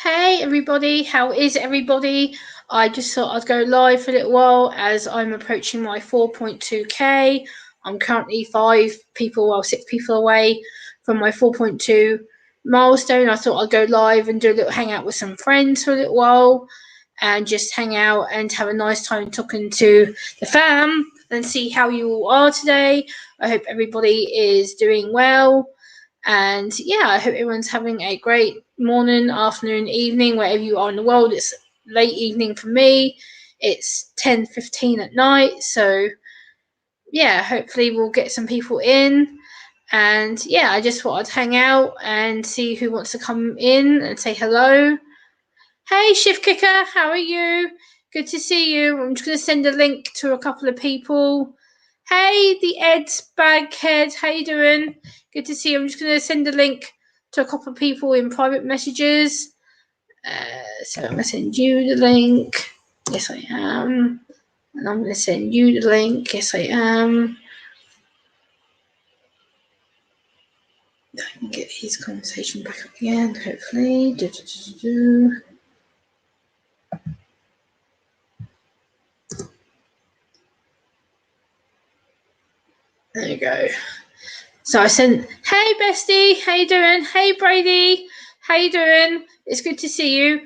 Hey everybody, how is everybody? I just thought I'd go live for a little while as I'm approaching my 4.2K. I'm currently 6 people away from my 4.2 milestone. I thought I'd go live and do a little hangout with some friends for a little while and just hang out and have a nice time talking to the fam and see how you all are today. I hope everybody is doing well. And yeah, I hope everyone's having a great morning, afternoon, evening, wherever you are in the world. It's late evening for me. It's 10:15 at night. So yeah, hopefully we'll get some people in. And yeah, I just thought I'd hang out and see who wants to come in and say hello. Hey, Shift Kicker, how are you? Good to see you. I'm just going to send a link to a couple of people. Hey, the Ed's Baghead, how you doing? Good to see you. I'm just going to send a link to a couple of people in private messages. So I'm going to send you the link. Yes, I am. And I'm going to send you the link. Yes, I am. I can get his conversation back up again, hopefully. There you go. So I sent, hey bestie, how you doing? Hey Brady, how you doing? It's good to see you.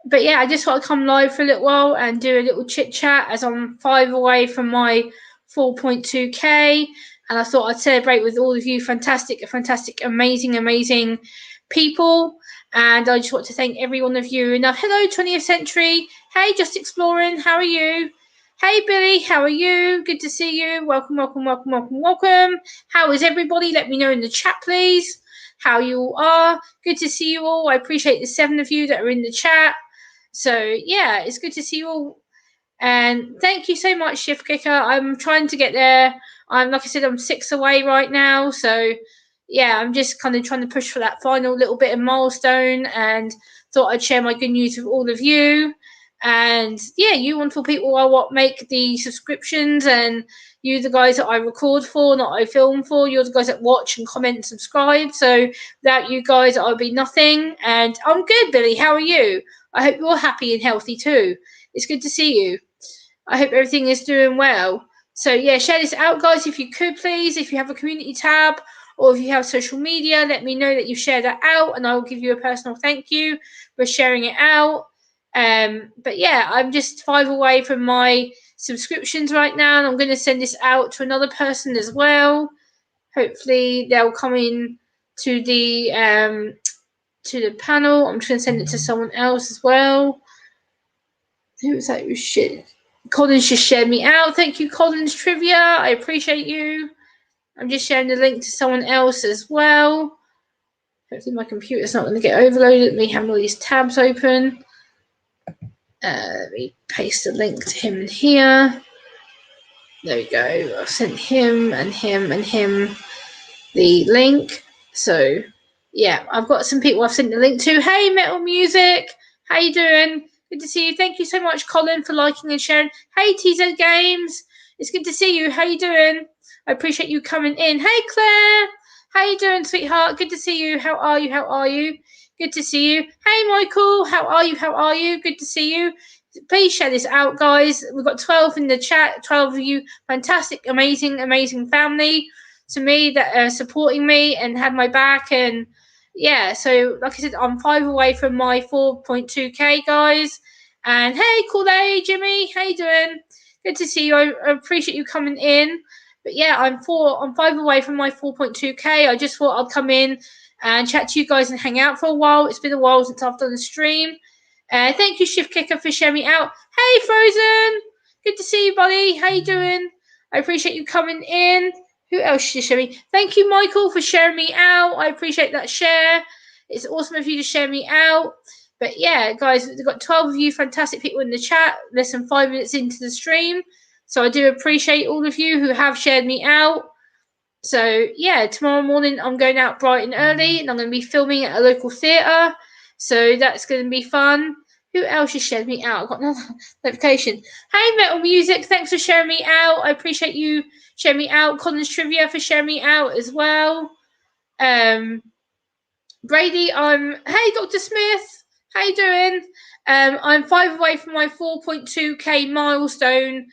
But yeah, I just thought I'd come live for a little while and do a little chit chat as I'm 5 away from my 4.2K. And I thought I'd celebrate with all of you fantastic, amazing people. And I just want to thank every one of you. And hello, 20th Century. Hey, Just Exploring, how are you? Hey Billy, how are you? Good to see you. Welcome. How is everybody? Let me know in the chat, please, how you all are. Good to see you all. I appreciate the 7 of you that are in the chat. So yeah, it's good to see you all. And thank you so much, Shift Kicker. I'm trying to get there. Like I said, I'm 6 away right now. So yeah, I'm just kind of trying to push for that final little bit of milestone and thought I'd share my good news with all of you. And yeah, you wonderful people are what make the subscriptions, and you the guys that I record for, not I film for. You're the guys that watch and comment and subscribe. So without you guys, I'd be nothing. And I'm good, Billy. How are you? I hope you're happy and healthy too. It's good to see you. I hope everything is doing well. So yeah, share this out, guys, if you could, please. If you have a community tab or if you have social media, let me know that you share that out, and I will give you a personal thank you for sharing it out. But yeah, I'm just 5 away from my subscriptions right now, and I'm going to send this out to another person as well. Hopefully, they'll come in to the panel. I'm just going to send it to someone else as well. Who was that? Shit. Collins just shared me out. Thank you, Collins Trivia. I appreciate you. I'm just sharing the link to someone else as well. Hopefully my computer's not going to get overloaded. Me having all these tabs open. Let me paste the link to him in here. There we go. I've sent him and him and him the link. So yeah, I've got some people I've sent the link to. Hey, Metal Music. How you doing? Good to see you. Thank you so much, Colin, for liking and sharing. Hey, TZ Games. It's good to see you. How you doing? I appreciate you coming in. Hey, Claire. How you doing, sweetheart? Good to see you. How are you? Good to see you. Hey, Michael. How are you? Good to see you. Please share this out, guys. We've got 12 in the chat. 12 of you. Fantastic, amazing family to me that are supporting me and have my back. And yeah, so like I said, I'm 5 away from my 4.2K, guys. And hey, Kool-Aid, Jimmy, how you doing? Good to see you. I appreciate you coming in. But yeah, I'm 5 away from my 4.2K. I just thought I'd come in and chat to you guys and hang out for a while. It's been a while since I've done a stream. Thank you, Shift Kicker, for sharing me out. Hey, Frozen. Good to see you, buddy. How you doing? I appreciate you coming in. Who else should share me? Thank you, Michael, for sharing me out. I appreciate that share. It's awesome of you to share me out. But yeah, guys, we've got 12 of you fantastic people in the chat, less than 5 minutes into the stream. So I do appreciate all of you who have shared me out. So yeah, tomorrow morning I'm going out bright and early, and I'm going to be filming at a local theatre. So that's going to be fun. Who else has shared me out? I've got another notification. Hey, Metal Music, thanks for sharing me out. I appreciate you sharing me out. Collins Trivia for sharing me out as well. Brady, hey, Dr. Smith. How you doing? I'm 5 away from my 4.2K milestone,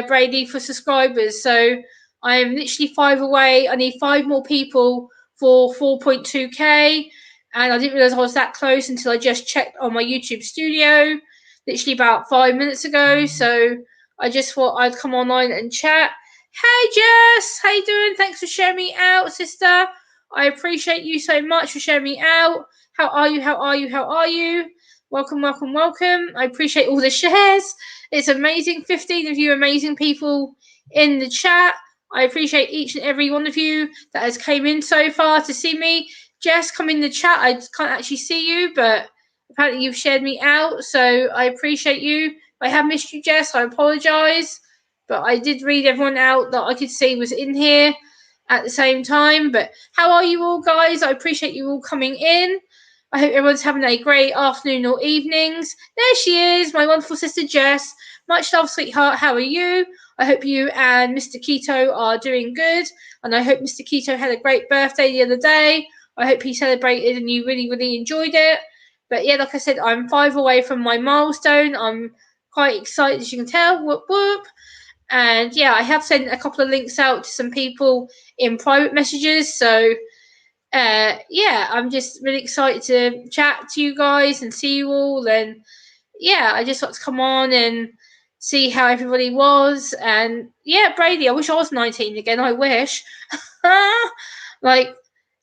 Brady, for subscribers. So I'm literally 5 away. I need 5 more people for 4.2K. And I didn't realize I was that close until I just checked on my YouTube studio, literally about 5 minutes ago. So I just thought I'd come online and chat. Hey Jess, how you doing? Thanks for sharing me out, sister. I appreciate you so much for sharing me out. How are you? How are you? How are you? Welcome, welcome, welcome. I appreciate all the shares. It's amazing. 15 of you amazing people in the chat. I appreciate each and every one of you that has came in so far to see me. Jess, come in the chat. I can't actually see you, but apparently you've shared me out, so I appreciate you. If I have missed you, Jess, I apologise. But I did read everyone out that I could see was in here at the same time. But how are you all, guys? I appreciate you all coming in. I hope everyone's having a great afternoon or evenings. There she is, my wonderful sister Jess. Much love, sweetheart. How are you? I hope you and Mr. Keto are doing good. And I hope Mr. Keto had a great birthday the other day. I hope he celebrated and you really, really enjoyed it. But yeah, like I said, I'm 5 away from my milestone. I'm quite excited, as you can tell. Whoop, whoop. And yeah, I have sent a couple of links out to some people in private messages. So yeah, I'm just really excited to chat to you guys and see you all. And yeah, I just want to come on and see how everybody was. And yeah, Brady, I wish I was 19 again. I wish. Like,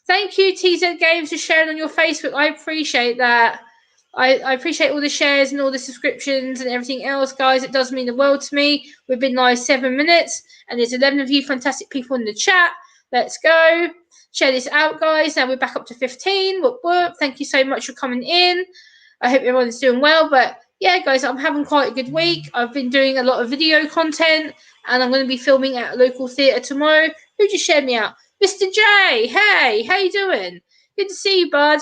thank you, TZ Games, for sharing on your Facebook. I appreciate that. I appreciate all the shares and all the subscriptions and everything else, guys. It does mean the world to me. We've been live 7 minutes, and there's 11 of you fantastic people in the chat. Let's go. Share this out, guys. Now we're back up to 15. Whoop, whoop. Thank you so much for coming in. I hope everyone's doing well. But yeah, guys, I'm having quite a good week. I've been doing a lot of video content, and I'm going to be filming at a local theatre tomorrow. Who just shared me out? Mr. J. Hey, how you doing? Good to see you, bud.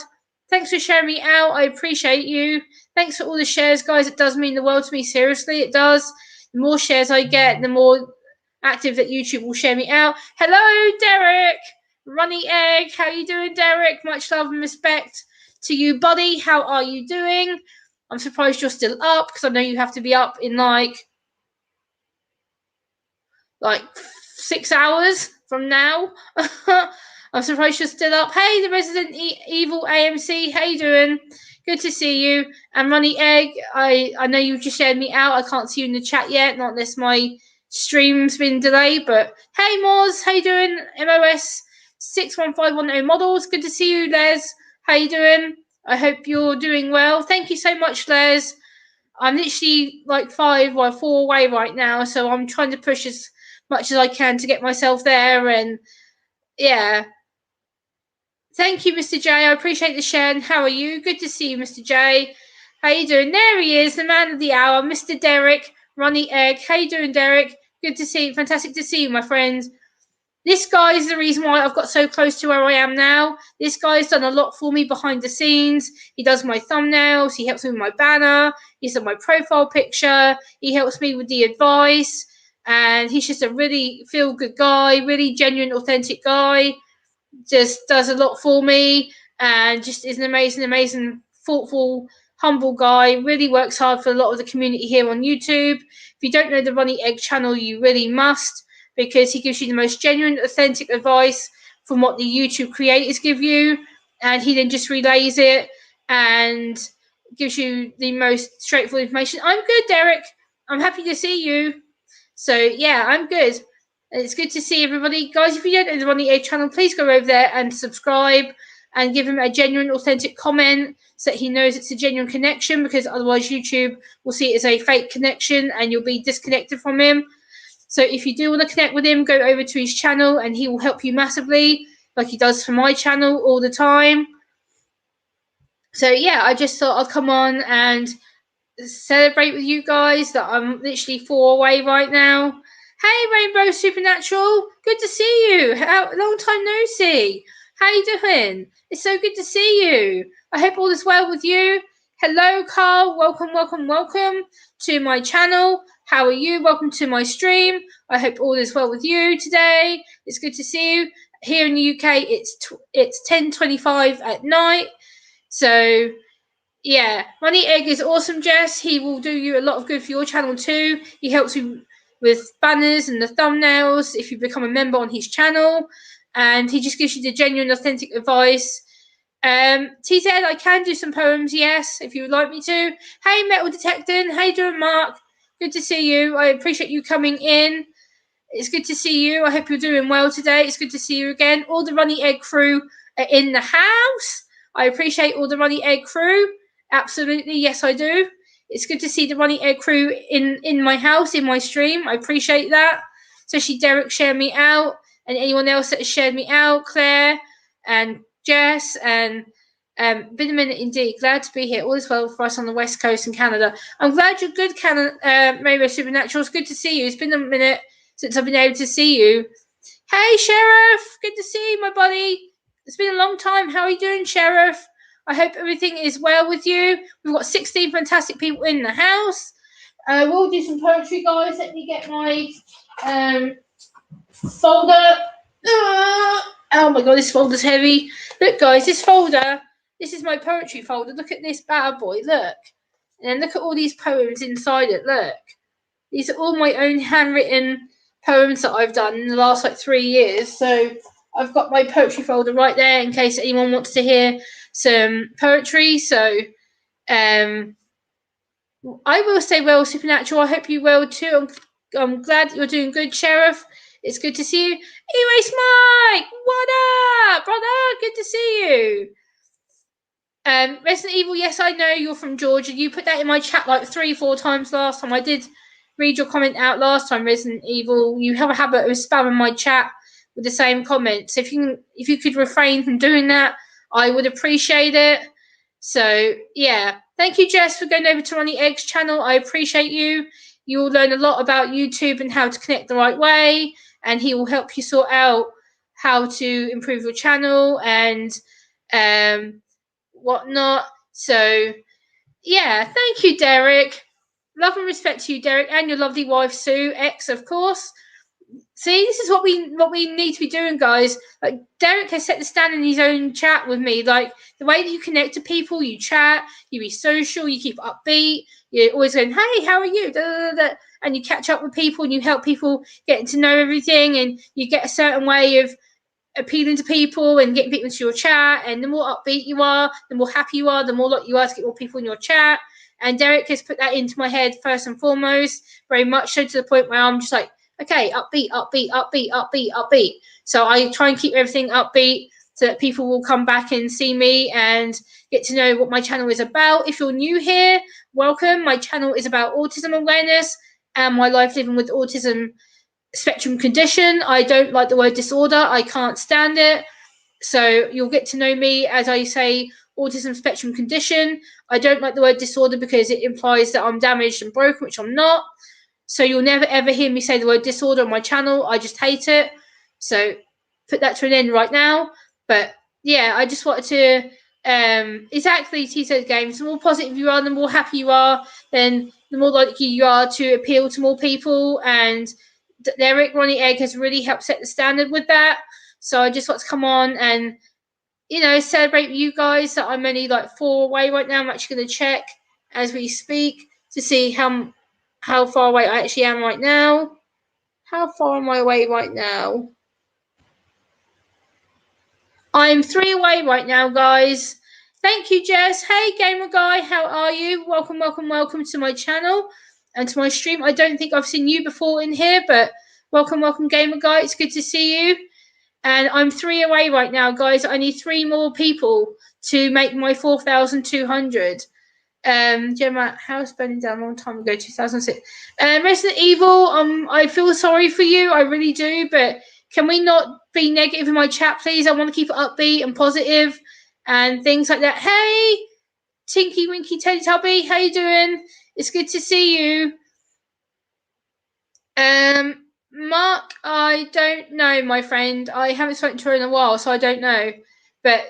Thanks for sharing me out. I appreciate you. Thanks for all the shares, guys. It does mean the world to me. Seriously, it does. The more shares I get, the more active that YouTube will share me out. Hello, Derek. Runny Egg. How you doing, Derek? Much love and respect to you, buddy. How are you doing? I'm surprised you're still up, because I know you have to be up in like 6 hours from now. I'm surprised you're still up. Hey, the Resident Evil AMC. How you doing? Good to see you. And Runny Egg, I know you've just shared me out. I can't see you in the chat yet, not unless my stream's been delayed. But hey, Moz, how you doing? MOS 61510 models. Good to see you, Les. How you doing? I hope you're doing well. Thank you so much, Les. I'm literally like 4 away right now, so I'm trying to push as much as I can to get myself there. And yeah, thank you, Mr. J. I appreciate the share. And how are you? Good to see you, Mr. J. How you doing? There he is, the man of the hour, Mr. Derek Runny Egg. How you doing, Derek? Good to see you. Fantastic to see you, my friend. This guy is the reason why I've got so close to where I am now. This guy's done a lot for me behind the scenes. He does my thumbnails. He helps me with my banner. He's done my profile picture. He helps me with the advice. And he's just a really feel-good guy, really genuine, authentic guy. Just does a lot for me and just is an amazing, thoughtful, humble guy. Really works hard for a lot of the community here on YouTube. If you don't know the Runny Egg channel, you really must, because he gives you the most genuine, authentic advice from what the YouTube creators give you, and he then just relays it and gives you the most straightforward information. I'm good, Derek. I'm happy to see you. So yeah, I'm good. It's good to see everybody. Guys, if you don't know the Runny Egg channel, please go over there and subscribe and give him a genuine, authentic comment so that he knows it's a genuine connection, because otherwise YouTube will see it as a fake connection and you'll be disconnected from him. So if you do want to connect with him, go over to his channel and he will help you massively, like he does for my channel all the time. So yeah, I just thought I'd come on and celebrate with you guys that I'm literally 4 away right now. Hey, Rainbow Supernatural. Good to see you. Long time no see. How you doing? It's so good to see you. I hope all is well with you. Hello, Carl. Welcome to my channel. How are you? Welcome to my stream. I hope all is well with you today. It's good to see you. Here in the UK, it's 10:25 at night. So yeah, Money Egg is awesome, Jess. He will do you a lot of good for your channel too. He helps you with banners and the thumbnails if you become a member on his channel, and he just gives you the genuine, authentic advice. TZ, I can do some poems, yes, if you would like me to. Hey, Metal Detecting. How you doing, Mark? Good to see you. I appreciate you coming in. It's good to see you. I hope you're doing well today. It's good to see you again. All the Runny Egg crew are in the house. I appreciate all the Runny Egg crew. Absolutely, yes, I do. It's good to see the Runny Egg crew in my house, in my stream. I appreciate that. Especially Derek shared me out, and anyone else that has shared me out, Claire and Jess, and been a minute indeed. Glad to be here. All is well for us on the West Coast in Canada. I'm glad you're good, Rainbow Supernatural. It's good to see you. It's been a minute since I've been able to see you. Hey, Sheriff. Good to see you, my buddy. It's been a long time. How are you doing, Sheriff? I hope everything is well with you. We've got 16 fantastic people in the house. We'll do some poetry, guys. Let me get my folder. Oh my god, this folder's heavy. Look, guys, this folder. This is my poetry folder. Look at this bad boy. Look. And then look at all these poems inside it. Look. These are all my own handwritten poems that I've done in the last 3 years. So I've got my poetry folder right there in case anyone wants to hear some poetry. So I will say well, Supernatural. I hope you will too. I'm glad that you're doing good, Sheriff. It's good to see you. Erase Mike, what up, brother? Good to see you. Resident Evil, yes, I know you're from Georgia. You put that in my chat 3-4 times last time. I did read your comment out last time, Resident Evil. You have a habit of spamming my chat with the same comments. If you could refrain from doing that, I would appreciate it. So yeah, thank you, Jess, for going over to Ronnie Egg's channel. I appreciate you. You will learn a lot about YouTube and how to connect the right way, and he will help you sort out how to improve your channel and whatnot. So yeah, thank you, Derek. Love and respect to you, Derek, and your lovely wife Sue, ex, of course. See, this is what we need to be doing, guys. Derek has set the standard in his own chat with me. The way that you connect to people, you chat, you be social, you keep upbeat, you're always going, hey, how are you? Da, da, da, da. And you catch up with people and you help people getting to know everything, and you get a certain way of appealing to people and getting people into your chat. And the more upbeat you are, the more happy you are, the more likely you are to get more people in your chat. And Derek has put that into my head first and foremost, very much so, to the point where I'm just like, okay, upbeat, upbeat, upbeat, upbeat, upbeat. So I try and keep everything upbeat so that people will come back and see me and get to know what my channel is about. If you're new here, welcome. My channel is about autism awareness and my life living with autism spectrum condition. I don't like the word disorder. I can't stand it. So you'll get to know me as I say autism spectrum condition. I don't like the word disorder because it implies that I'm damaged and broken, which I'm not. So you'll never ever hear me say the word disorder on my channel. I just hate it. So put that to an end right now. But yeah, I just wanted to exactly T-Set games. The more positive you are, the more happy you are, then the more likely you are to appeal to more people. And Derek Ronnie Egg has really helped set the standard with that. So I just want to come on and celebrate with you guys that I'm only 4 away right now. I'm actually going to check as we speak to see how far away I actually am right now. How far am I away right now? I'm 3 away right now, guys. Thank you, Jess. Hey, Gamer Guy, how are you? Welcome, welcome, welcome to my channel and to my stream. I don't think I've seen you before in here, but welcome, welcome, Gamer Guy. It's good to see you. And I'm 3 away right now, guys. I need 3 more people to make my 4,200. Gemma, house burning down a long time ago, 2006. Resident Evil, I feel sorry for you. I really do. But can we not be negative in my chat, please? I want to keep it upbeat and positive and things like that. Hey, Tinky Winky Teletubby, how you doing? It's good to see you. Mark, I don't know, my friend. I haven't spoken to her in a while, so I don't know. But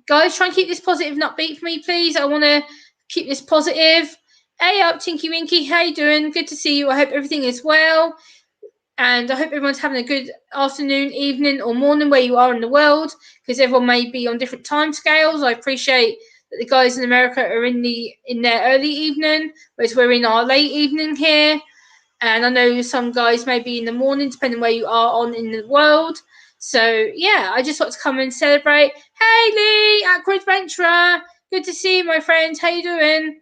guys, try and keep this positive and upbeat for me, please. I want to keep this positive. Hey up, Tinky Winky. How you doing? Good to see you. I hope everything is well. And I hope everyone's having a good afternoon, evening, or morning where you are in the world, because everyone may be on different time scales. I appreciate that the guys in America are in their early evening, whereas we're in our late evening here. And I know some guys may be in the morning, depending where you are in the world. So yeah, I just want to come and celebrate. Hey Lee, Aqua Adventurer, good to see you, my friend. How you doing?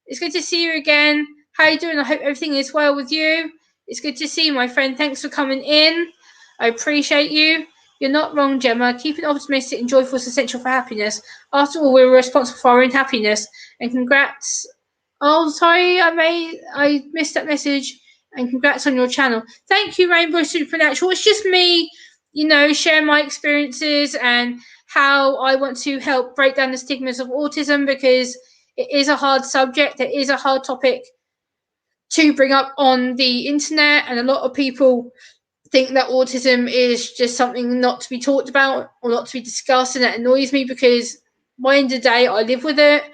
It's good to see you again. How you doing? I hope everything is well with you. It's good to see you, my friend. Thanks for coming in. I appreciate you. You're not wrong, Gemma. Keeping optimistic and joyful is essential for happiness. After all, we're responsible for our own happiness. And congrats. Oh, sorry, I missed that message. And congrats on your channel. Thank you, Rainbow Supernatural. It's just me, sharing my experiences and how I want to help break down the stigmas of autism, because it is a hard subject. It is a hard topic to bring up on the internet, and a lot of people think that autism is just something not to be talked about or not to be discussed, and that annoys me because by the end of the day, I live with it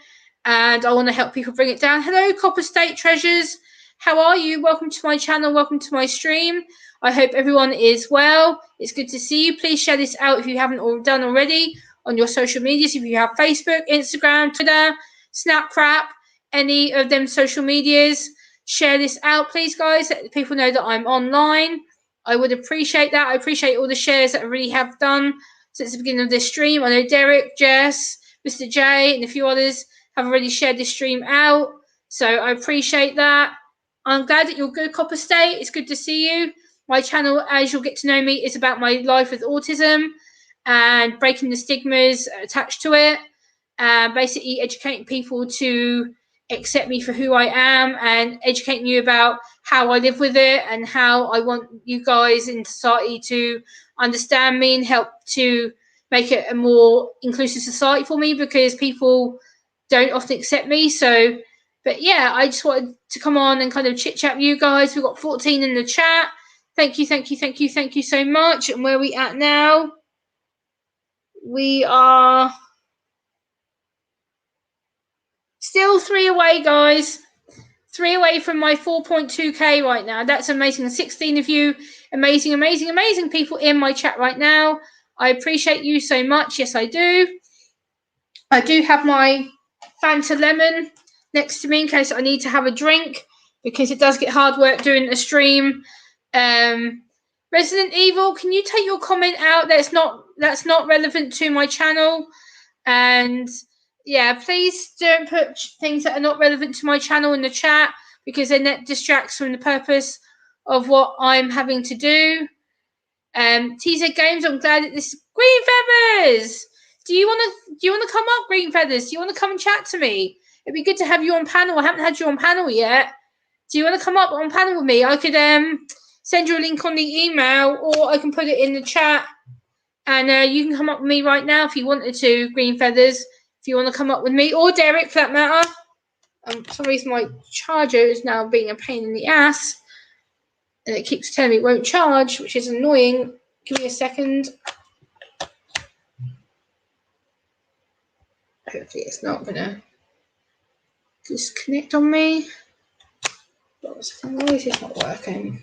and I want to help people bring it down. Hello, Copper State Treasures. How are you? Welcome to my channel. Welcome to my stream. I hope everyone is well. It's good to see you. Please share this out if you haven't done already on your social medias. If you have Facebook, Instagram, Twitter, Snapchat, any of them social medias, share this out, please, guys. Let people know that I'm online. I would appreciate that. I appreciate all the shares that I really have done since the beginning of this stream. I know Derek, Jess, Mr. J, and a few others have already shared this stream out. So I appreciate that. I'm glad that you're good, Copper State. It's good to see you. My channel, as you'll get to know me, is about my life with autism and breaking the stigmas attached to it. Basically educating people to accept me for who I am and educating you about how I live with it and how I want you guys in society to understand me and help to make it a more inclusive society for me, because people don't often accept me. So, but yeah, I just wanted to come on and kind of chit chat with you guys. We've got 14 in the chat. Thank you so much. And where are we at now? We are still 3 away, guys. 3 away from my 4.2K right now. That's amazing. 16 of you, amazing people in my chat right now. I appreciate you so much. Yes, I do. I do have my Fanta Lemon next to me in case I need to have a drink, because it does get hard work doing a stream. Resident Evil, can you take your comment out? That's not relevant to my channel. And yeah, please don't put things that are not relevant to my channel in the chat, because then that distracts from the purpose of what I'm having to do. TZ Games, I'm glad that this Green Feathers. Do you want to come up, Green Feathers? Do you want to come and chat to me? It'd be good to have you on panel. I haven't had you on panel yet. Do you want to come up on panel with me? I could send you a link on the email, or I can put it in the chat. And you can come up with me right now if you wanted to, Green Feathers, if you want to come up with me, or Derek for that matter. For some reason my charger is now being a pain in the ass, and it keeps telling me it won't charge, which is annoying. Give me a second. Hopefully it's not going to disconnect on me. Why is this not working?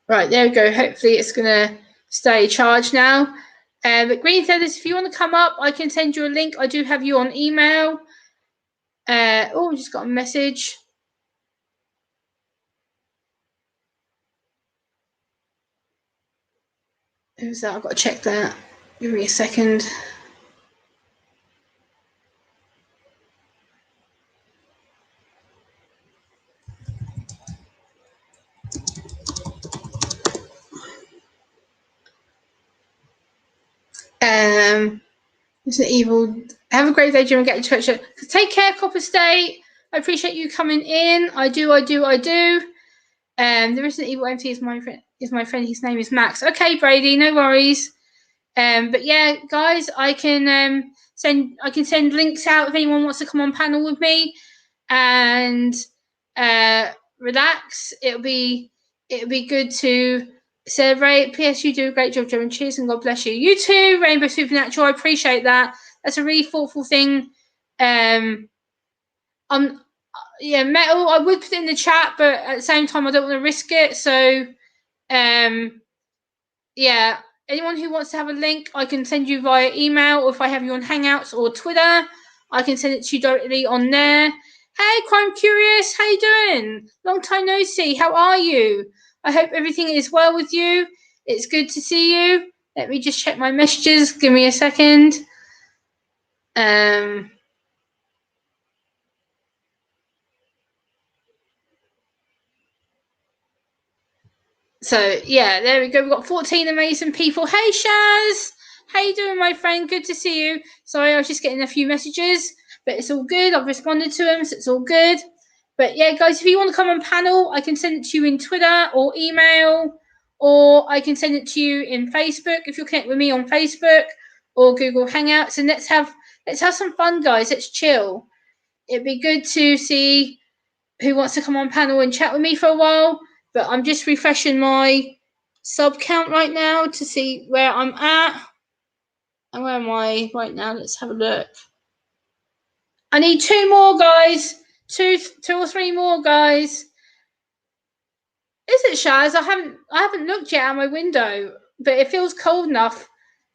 Right, there we go. Hopefully it's going to stay charged now. But Green Feathers, if you want to come up, I can send you a link. I do have you on email. I just got a message. Who's that? I've got to check that. Give me a second. Isn't evil? Have a great day, Jim, and get to church. Take care, Copper State. I appreciate you coming in. I do. The Resident Evil MT is my friend. His name is Max. Okay, Brady, no worries. But yeah, guys, I can send links out if anyone wants to come on panel with me and relax. It'll be good to celebrate. P.S. You do a great job, Joe, and cheers, and God bless you. You too, Rainbow Supernatural. I appreciate that. That's a really thoughtful thing. Metal, I would put it in the chat, but at the same time, I don't want to risk it. So, yeah, anyone who wants to have a link, I can send you via email, or if I have you on Hangouts or Twitter, I can send it to you directly on there. Hey, Crime Curious, how you doing? Long time no see. How are you? I hope everything is well with you. It's good to see you. Let me just check my messages. Give me a second. So yeah, there we go. We've got 14 amazing people. Hey Shaz, how you doing, my friend? Good to see you. Sorry, I was just getting a few messages, but it's all good. I've responded to them, so it's all good. But yeah, guys, if you want to come on panel, I can send it to you in Twitter or email, or I can send it to you in Facebook if you'll connect with me on Facebook or Google Hangouts. And let's have some fun, guys. Let's chill. It'd be good to see who wants to come on panel and chat with me for a while. But I'm just refreshing my sub count right now to see where I'm at. And where am I right now? Let's have a look. I need 2 more, guys. Two or three more, guys. Is it, Shaz? I haven't looked yet out my window, but it feels cold enough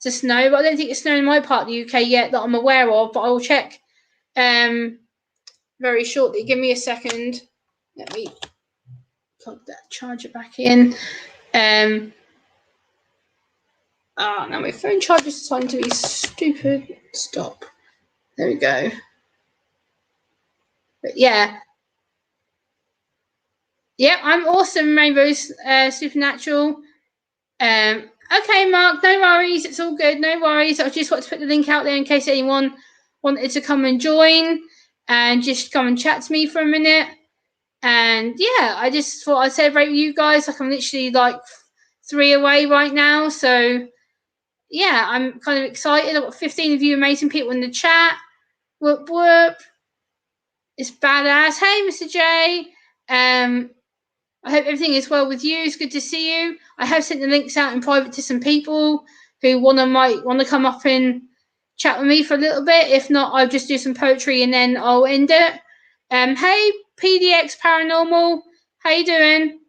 to snow. But I don't think it's snowing in my part of the UK yet that I'm aware of. But I will check very shortly. Give me a second. Let me plug that charger back in. Now my phone charger is starting to be stupid. Stop. There we go. But yeah. Yeah, I'm awesome, Rainbow's Supernatural. Okay, Mark, no worries. It's all good. No worries. I just want to put the link out there in case anyone wanted to come and join and just come and chat to me for a minute. And yeah, I just thought I'd celebrate with you guys. Like I'm literally like 3 away right now. So yeah, I'm kind of excited. I've got 15 of you amazing people in the chat. Whoop whoop. It's badass. Hey, Mr. J. I hope everything is well with you. It's good to see you. I have sent the links out in private to some people who might want to come up and chat with me for a little bit. If not, I'll just do some poetry and then I'll end it. Hey, PDX Paranormal. How you doing?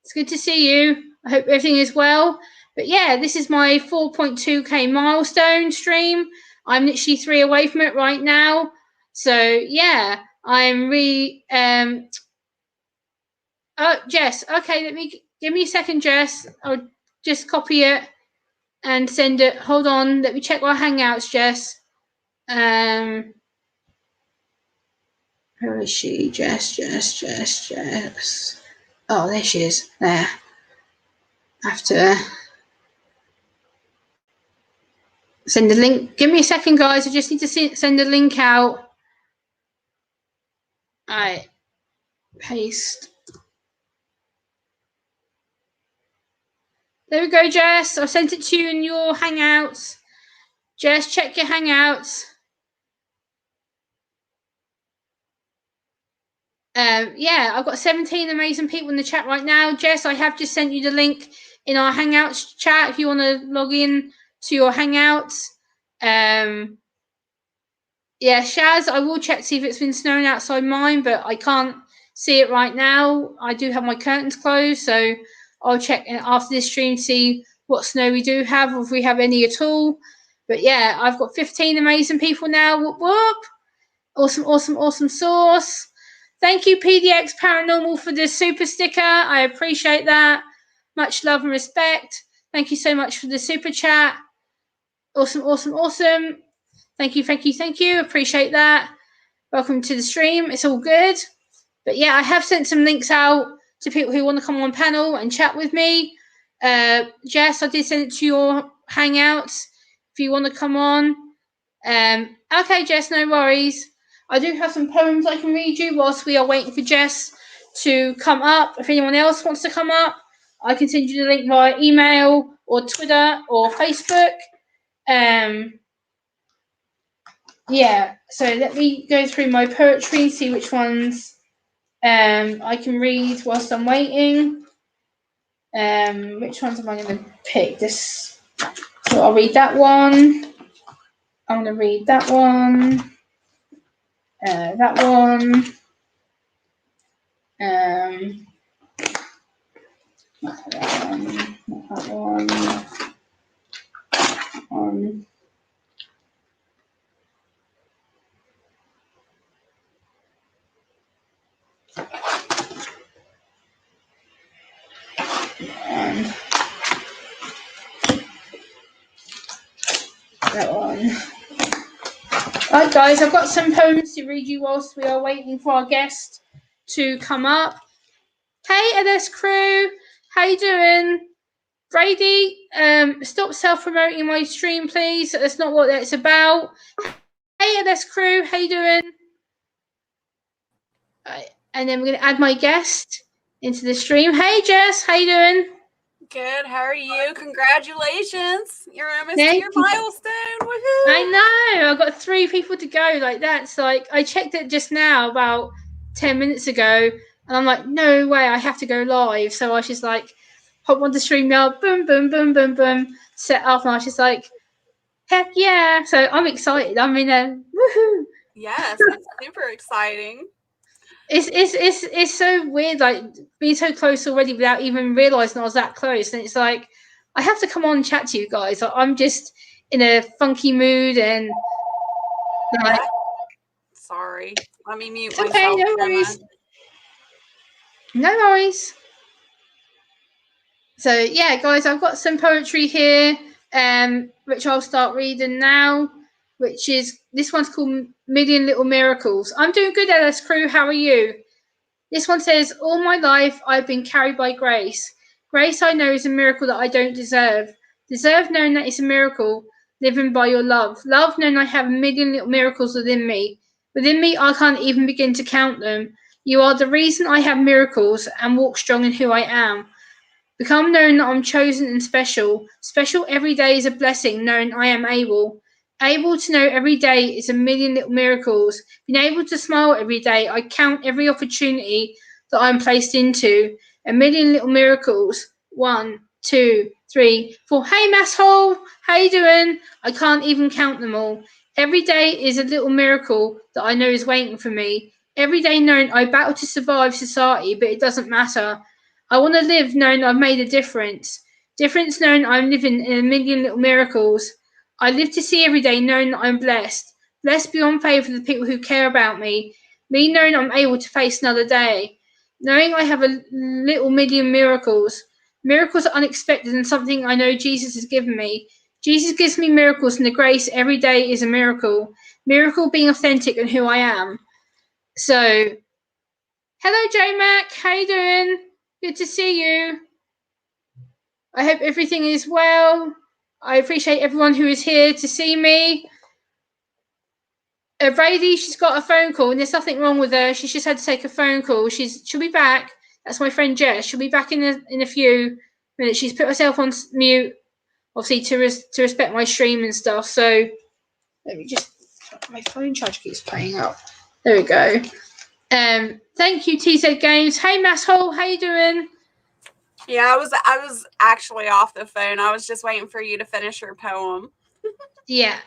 It's good to see you. I hope everything is well. But yeah, this is my 4.2K milestone stream. I'm literally 3 away from it right now. So yeah, I'm oh, Jess. Okay, give me a second, Jess. I'll just copy it and send it. Hold on, let me check our Hangouts, Jess. Where is she? Jess. Oh, there she is. There. I have to send a link. Give me a second, guys. I just need to send a link out. All right. Paste. There we go, Jess. I've sent it to you in your Hangouts. Jess, check your Hangouts. Yeah, I've got 17 amazing people in the chat right now. Jess, I have just sent you the link in our Hangouts chat if you want to log in to your Hangouts. Yeah, Shaz, I will check to see if it's been snowing outside mine, but I can't see it right now. I do have my curtains closed, so I'll check after this stream to see what snow we do have, or if we have any at all. But yeah, I've got 15 amazing people now. Whoop whoop. Awesome sauce. Thank you, PDX Paranormal, for the super sticker. I appreciate that. Much love and respect. Thank you so much for the super chat. Awesome. Thank you. Appreciate that. Welcome to the stream. It's all good. But yeah, I have sent some links out to people who want to come on panel and chat with me. Jess, I did send it to your Hangouts if you want to come on. Okay, Jess, no worries. I do have some poems I can read you whilst we are waiting for Jess to come up. If anyone else wants to come up, I can send you the link via email or Twitter or Facebook. Yeah, so let me go through my poetry, see which ones I can read whilst I'm waiting. Which ones am I going to pick? So I'll read that one. I'm going to read that one. That one. That one. Right, guys, I've got some poems to read you whilst we are waiting for our guest to come up. Hey, LS crew, how you doing? Brady, stop self-promoting my stream, please. That's not what that's about. Hey, LS crew, how you doing? And then we're going to add my guest into the stream. Hey, Jess, how you doing? Good. How are you? Congratulations! You're almost to your milestone. Woohoo! I know. I've got 3 people to go. Like that's like I checked it just now about 10 minutes ago, and I'm like, no way, I have to go live. So I was just like, hop on the stream now, boom, boom, boom, boom, boom, set up, and I was just like, heck yeah! So I'm excited. I'm in a woohoo. Yes, it's super exciting. It's so weird, like being so close already without even realizing I was that close, and it's like I have to come on and chat to you guys. I'm just in a funky mood and like. Sorry, let me mute It's myself. okay, no worries. No worries. So yeah, guys, I've got some poetry here, which I'll start reading now. Which is this one's called Million Little Miracles. I'm doing good, LS Crew. How are you? This one says, all my life I've been carried by grace. Grace I know is a miracle that I don't deserve. Deserve knowing that it's a miracle, living by your love. Love knowing I have a million little miracles within me. Within me, I can't even begin to count them. You are the reason I have miracles and walk strong in who I am. Become known that I'm chosen and special. Special every day is a blessing, knowing I am able. Able to know every day is a million little miracles. Being able to smile every day, I count every opportunity that I'm placed into. A million little miracles. 1, 2, 3, 4. Hey, masshole! How you doing? I can't even count them all. Every day is a little miracle that I know is waiting for me. Every day knowing I battle to survive society, but it doesn't matter. I want to live knowing I've made a difference. Difference knowing I'm living in a million little miracles. I live to see every day knowing that I'm blessed. Blessed beyond faith for the people who care about me. Me knowing I'm able to face another day. Knowing I have a little million miracles. Miracles are unexpected and something I know Jesus has given me. Jesus gives me miracles and the grace every day is a miracle. Miracle being authentic and who I am. So, hello J Mac, how you doing? Good to see you. I hope everything is well. I appreciate everyone who is here to see me. Brady, she's got a phone call, and there's nothing wrong with her. She's just had to take a phone call. She'll be back. That's my friend Jess. She'll be back in a few minutes. She's put herself on mute, obviously to respect my stream and stuff. So let me just. My phone charger keeps playing up. There we go. Thank you, TZ Games. Hey, Masshole, how you doing? Yeah, I was actually off the phone. I was just waiting for you to finish your poem. Yeah.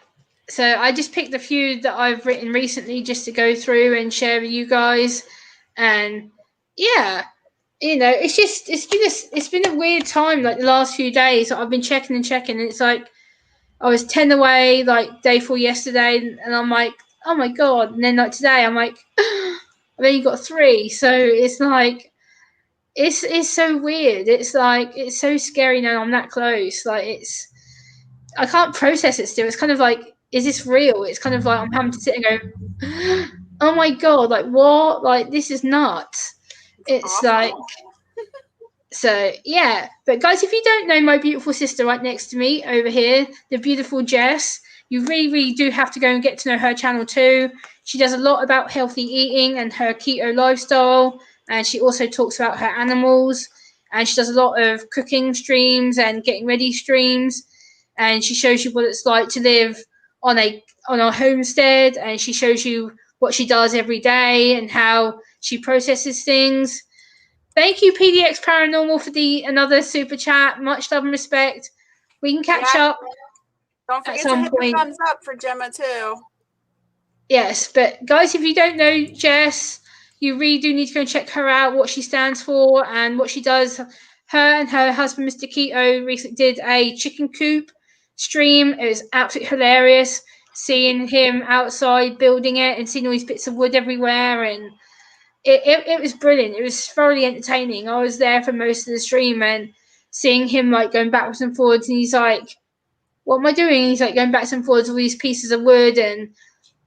So I just picked a few that I've written recently just to go through and share with you guys. And yeah, it's been a weird time like the last few days. I've been checking and checking, and it's like I was 10 away like day 4 yesterday, and I'm like, oh my god. And then like today I'm like I've only got 3. So it's like it's so weird. It's like it's so scary now I'm that close. Like I can't process it still. It's kind of like, is this real? It's kind of like I'm having to sit and go, oh my god, like what? Like this is nuts. It's Awesome. like, so yeah. But guys, if you don't know my beautiful sister right next to me over here, the beautiful Jess, you really, really do have to go and get to know her channel too. She does a lot about healthy eating and her keto lifestyle, and she also talks about her animals. And she does a lot of cooking streams and getting ready streams, and she shows you what it's like to live on a homestead, and she shows you what she does every day and how she processes things. Thank you, PDX Paranormal, for another super chat. Much love and respect. We can catch up. Don't forget to hit the thumbs up for Gemma too. Yes, but guys, if you don't know Jess, you really do need to go and check her out, what she stands for and what she does. Her and her husband, Mr. Keto, recently did a chicken coop stream. It was absolutely hilarious seeing him outside building it and seeing all these bits of wood everywhere, and it was brilliant. It was thoroughly entertaining. I was there for most of the stream and seeing him like going backwards and forwards, and he's like, what am I doing? And he's like going backwards and forwards with all these pieces of wood, and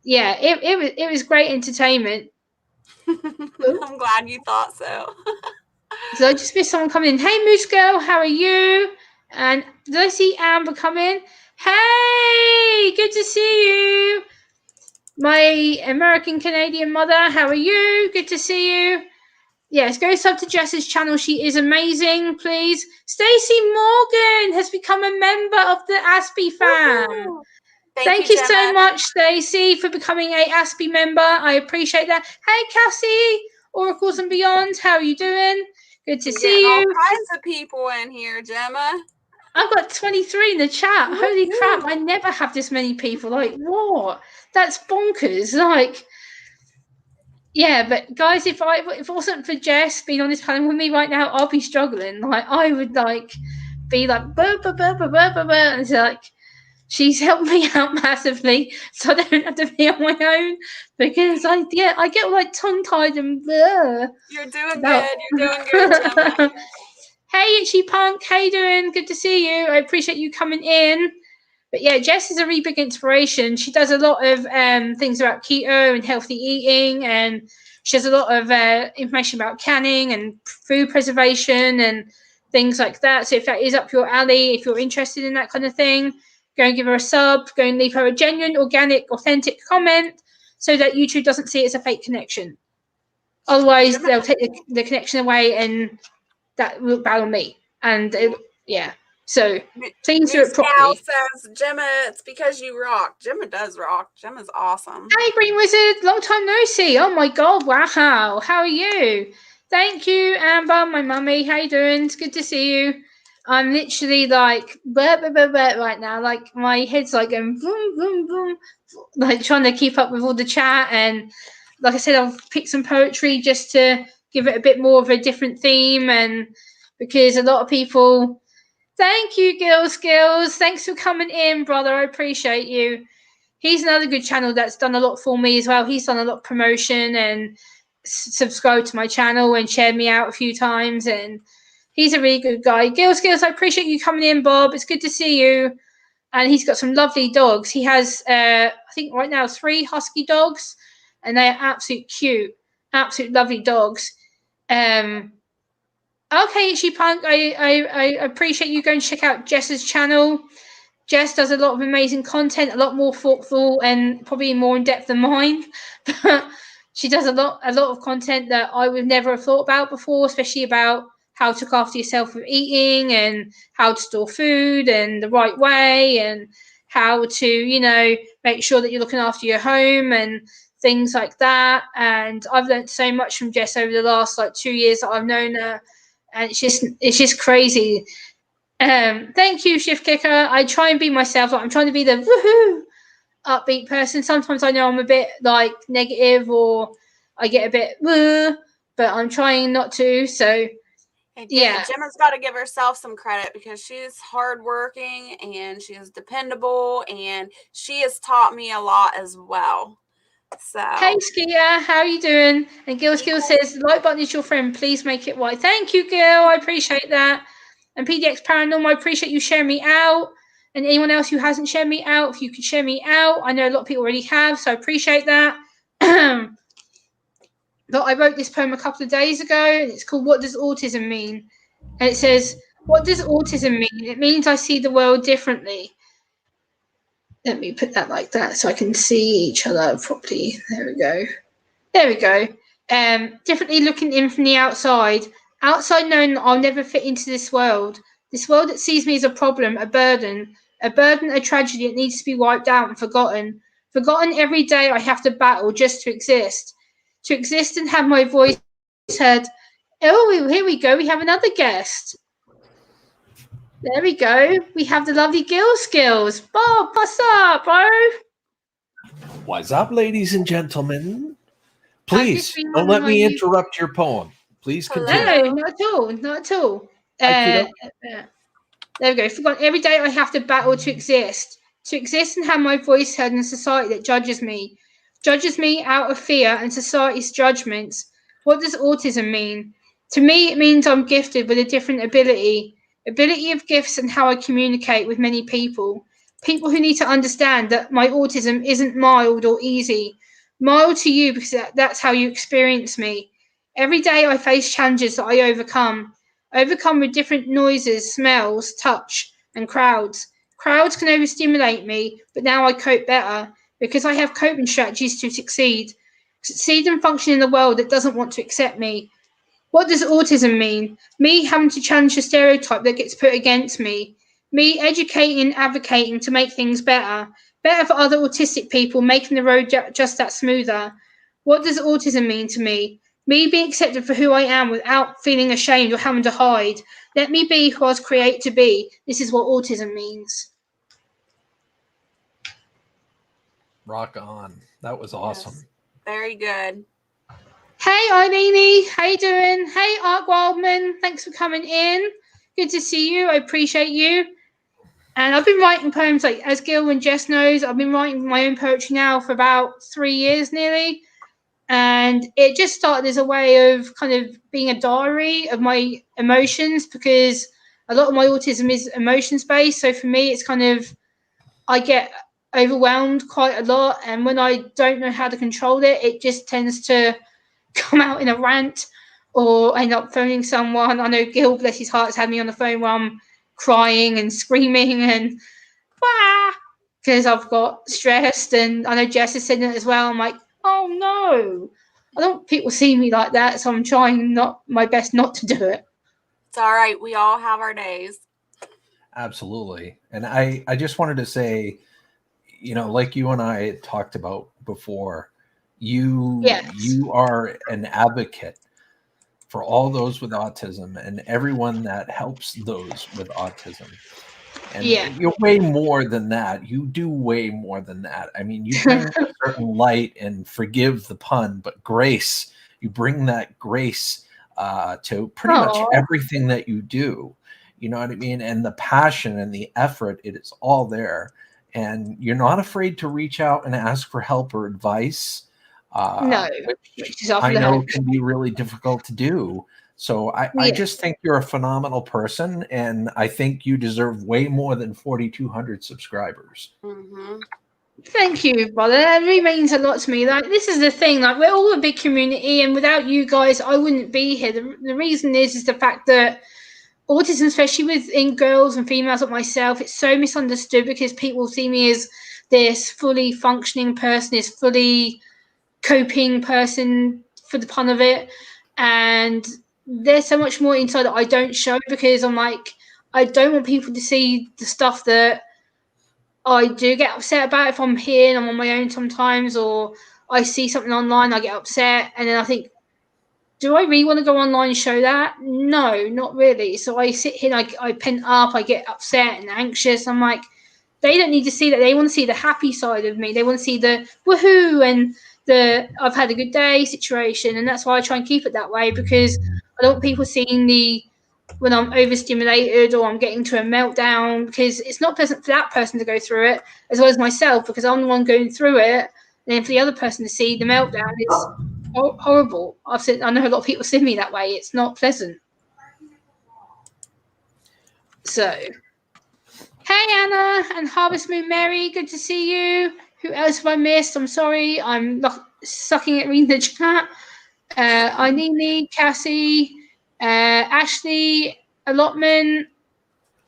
yeah, it was great entertainment. I'm glad you thought so. So I just missed someone coming in. Hey, Moose Girl, how are you? And did I see Amber come in? Hey, good to see you. My American Canadian mother, how are you? Good to see you. Yes, go sub to Jess's channel. She is amazing, please. Stacey Morgan has become a member of the Aspie fam. Woo-hoo. Thank you so much, Stacey, for becoming a Aspie member. I appreciate that. Hey, Cassie, Oracles and Beyond, how are you doing? Good to see all you. kinds of people in here, Gemma. I've got 23 in the chat. Woo-hoo. Holy crap, I never have this many people. Like, what? That's bonkers. Like, yeah, but guys, if it wasn't for Jess being on this panel with me right now, I'll be struggling. Like, I would like be like, burr, burr, burr, burr, burr, burr, burr. And it's like, she's helped me out massively, so I don't have to be on my own because I get like tongue tied and bleh. You're doing good. You're doing good, Gemma. Hey, Itchy Punk, how you doing? Good to see you. I appreciate you coming in. But yeah, Jess is a really big inspiration. She does a lot of things about keto and healthy eating, and she has a lot of information about canning and food preservation and things like that. So if that is up your alley, if you're interested in that kind of thing, go and give her a sub, go and leave her a genuine, organic, authentic comment so that YouTube doesn't see it as a fake connection. Otherwise, they'll take the connection away and that will look bad on me. And yeah. So please do it properly. Says, Gemma, it's because you rock. Gemma does rock. Gemma's awesome. Hey, Green Wizard, long time no see. Oh my god, wow. How are you? Thank you, Amber, my mummy. How you doing? It's good to see you. I'm literally like right now. Like my head's like going boom, boom, boom, like trying to keep up with all the chat. And like I said, I've picked some poetry just to give it a bit more of a different theme, and because a lot of people. Thank you, Skills. Thanks for coming in, brother. I appreciate you. He's another good channel that's done a lot for me as well. He's done a lot of promotion and subscribed to my channel and shared me out a few times. And he's a really good guy. Skills, I appreciate you coming in, Bob. It's good to see you. And he's got some lovely dogs. He has, I think right now, 3 husky dogs. And they are absolute cute. Absolute lovely dogs. Okay, Itchy Punk, I appreciate you going to check out Jess's channel. Jess does a lot of amazing content, a lot more thoughtful and probably more in depth than mine. But she does a lot of content that I would never have thought about before, especially about how to look after yourself with eating and how to store food and the right way and how to, make sure that you're looking after your home and things like that. And I've learned so much from Jess over the last 2 years that I've known her. And it's just crazy. Thank you, Shift Kicker. I try and be myself. I'm trying to be the woohoo upbeat person. Sometimes I know I'm a bit negative or I get a bit but I'm trying not to. So yeah, Gemma's got to give herself some credit because she's hardworking and she is dependable and she has taught me a lot as well. So hey Skia, how are you doing? And Gil says the like button is your friend. Please make it white. Thank you, Gil. I appreciate that. And PDX Paranormal, I appreciate you sharing me out. And anyone else who hasn't shared me out, if you could share me out. I know a lot of people already have, so I appreciate that. But I wrote this poem a couple of days ago, and it's called What Does Autism Mean? And it says, what does autism mean? It means I see the world differently. Let me put that like that so I can see each other properly. There we go. Differently looking in from the outside. Outside knowing that I'll never fit into this world. This world that sees me as a problem, a burden, a tragedy that needs to be wiped out and forgotten. Forgotten every day I have to battle just to exist. To exist and have my voice heard. Oh, here we go. We have another guest. There we go. We have the lovely Skills. Bob, what's up, bro? What's up, ladies and gentlemen? Please don't let me interrupt your poem. Please continue. No, not at all. There we go. Forgotten every day I have to battle to exist. To exist and have my voice heard in a society that judges me. Judges me out of fear and society's judgments. What does autism mean? To me, it means I'm gifted with a different ability of gifts and how I communicate with many people. people who need to understand that my autism isn't mild or easy. Mild to you because that's how you experience me. Every day I face challenges that I overcome with different noises, smells, touch, and crowds. Crowds can overstimulate me, but now I cope better because I have coping strategies to succeed. Succeed and function in a world that doesn't want to accept me. What does autism mean? Me having to challenge the stereotype that gets put against me. Me educating, advocating to make things better. Better for other autistic people, making the road just that smoother. What does autism mean to me? Me being accepted for who I am without feeling ashamed or having to hide. Let me be who I was created to be. This is what autism means. Rock on. That was awesome. Yes. Very good. Hey, Eileenie. How you doing? Hey, Art Wildman. Thanks for coming in. Good to see you. I appreciate you. And I've been writing poems, like, as Gil and Jess knows, I've been writing my own poetry now for about 3 years nearly. And it just started as a way of kind of being a diary of my emotions, because a lot of my autism is emotions based. So for me, it's kind of, I get overwhelmed quite a lot. And when I don't know how to control it, it just tends to come out in a rant or end up phoning someone. I know Gil, bless his heart, has had me on the phone while I'm crying and screaming and because I've got stressed. And I know Jess has said that as well. I'm like, oh no, I don't want people see me like that, so I'm trying my best not to do it. It's all right. We all have our days. Absolutely. And I just wanted to say, like you and I talked about before, you are an advocate for all those with autism and everyone that helps those with autism. And you're way more than that. You do way more than that. I mean, you bring a certain light, and forgive the pun, but grace. You bring that grace to pretty much everything that you do. You know what I mean? And the passion and the effort, it is all there. And you're not afraid to reach out and ask for help or advice. No, which I know can be really difficult to do. So I just think you're a phenomenal person, and I think you deserve way more than 4,200 subscribers. Mm-hmm. Thank you, brother. That really means a lot to me. Like, this is the thing. Like, we're all a big community, and without you guys, I wouldn't be here. The reason is the fact that autism, especially within girls and females like myself, it's so misunderstood because people see me as this fully functioning person, this fully coping person, for the pun of it. And there's so much more inside that I don't show, because I'm like, I don't want people to see the stuff that I do get upset about if I'm here and I'm on my own sometimes, or I see something online, I get upset, and then I think, do I really want to go online and show that? No, not really. So I sit here and I pent up, I get upset and anxious. I'm like, they don't need to see that. They want to see the happy side of me. They want to see the woohoo and the I've had a good day situation. And that's why I try and keep it that way, because I don't want people seeing when I'm overstimulated or I'm getting to a meltdown, because it's not pleasant for that person to go through it, as well as myself, because I'm the one going through it. And then for the other person to see the meltdown, it's horrible. I know a lot of people see me that way. It's not pleasant. So, hey Anna and Harvest Moon Mary, good to see you. Who else have I missed? I'm sorry, I'm sucking at reading the chat. Eileenie, Cassie, Ashley, Allotment.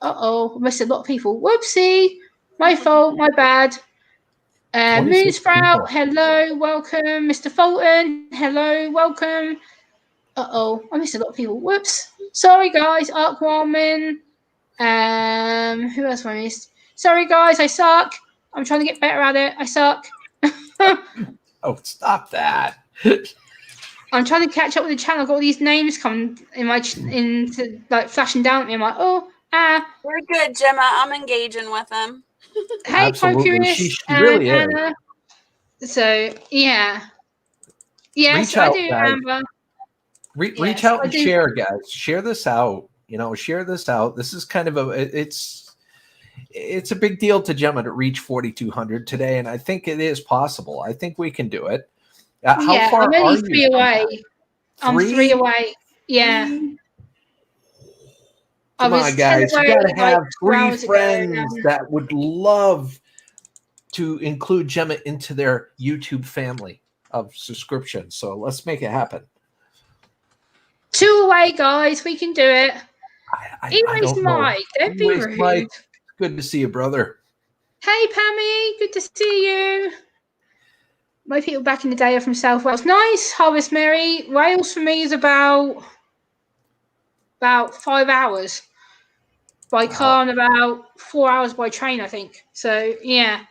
I missed a lot of people. Whoopsie, my fault, my bad. Moonsprout, hello, welcome. Mr. Fulton, hello, welcome. I missed a lot of people. Whoops. Sorry, guys. Ark Wildman. Who else have I missed? Sorry, guys. I suck. I'm trying to get better at it. I suck. Oh, stop that. I'm trying to catch up with the channel. I've got all these names coming into like flashing down at me. I'm like, We're good, Gemma. I'm engaging with them. Hey, Procurious. She really Anna. is. So, yeah. Yes, reach out, I do, guys. Amber. Reach out and share, guys. Share this out. Share this out. This is kind of it's a big deal to Gemma to reach 4,200 today, and I think it is possible. I think we can do it. How far I'm only are 3 you away. I'm 3 away. Yeah. Come on, guys. You got to have 3 friends that would love to include Gemma into their YouTube family of subscriptions. So let's make it happen. 2 away, guys. We can do it. I don't know. Mike. Don't be rude. Mike. Good to see you, brother. Hey, Pammy. Good to see you. My people back in the day are from South Wales. Nice. Harvest Mary. Wales for me is about 5 hours by car and about 4 hours by train, I think. So, yeah.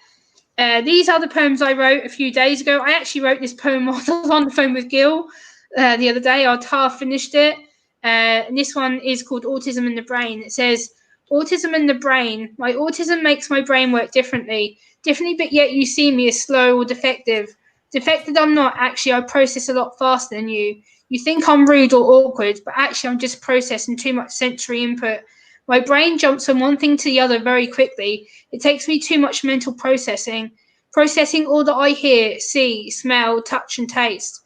These are the poems I wrote a few days ago. I actually wrote this poem while I was on the phone with Gil the other day. I half finished it. And this one is called Autism in the Brain. It says, autism in the brain. My autism makes my brain work differently, but yet you see me as slow or defective. Defected I'm not. Actually, I process a lot faster than you. You think I'm rude or awkward, but actually I'm just processing too much sensory input. My brain jumps from one thing to the other very quickly. It takes me too much mental processing all that I hear, see, smell, touch, and taste.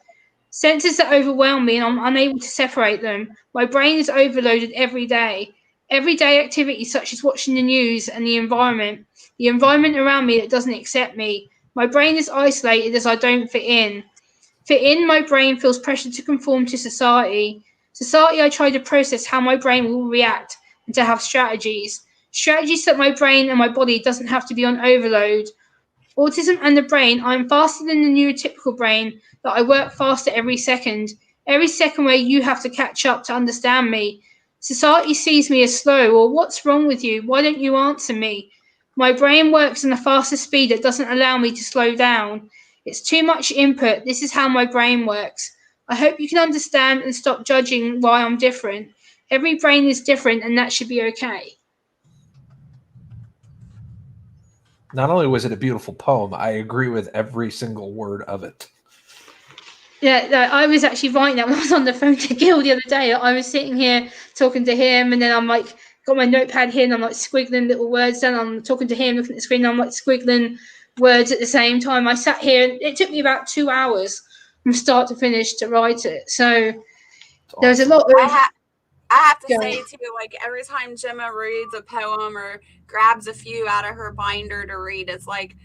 Senses that overwhelm me and I'm unable to separate them. My brain is overloaded every day. Everyday activities such as watching the news and the environment around me that doesn't accept me. My brain is isolated as I don't fit in. My brain feels pressure to conform to society. I try to process how my brain will react and to have strategies that my brain and my body doesn't have to be on overload. Autism and the brain, I'm faster than the neurotypical brain, that I work faster every second where you have to catch up to understand me. Society sees me as slow, or what's wrong with you? Why don't you answer me? My brain works in a faster speed that doesn't allow me to slow down. It's too much input. This is how my brain works. I hope you can understand and stop judging why I'm different. Every brain is different and that should be okay. Not only was it a beautiful poem, I agree with every single word of it. Yeah, I was actually writing that when I was on the phone to Gil the other day. I was sitting here talking to him, and then I'm like, got my notepad here, and I'm like squiggling little words down. I'm talking to him, looking at the screen, and I'm like squiggling words at the same time. I sat here, and it took me about 2 hours from start to finish to write it. So there was a lot of... I have to say, too, like, every time Gemma reads a poem or grabs a few out of her binder to read, it's like,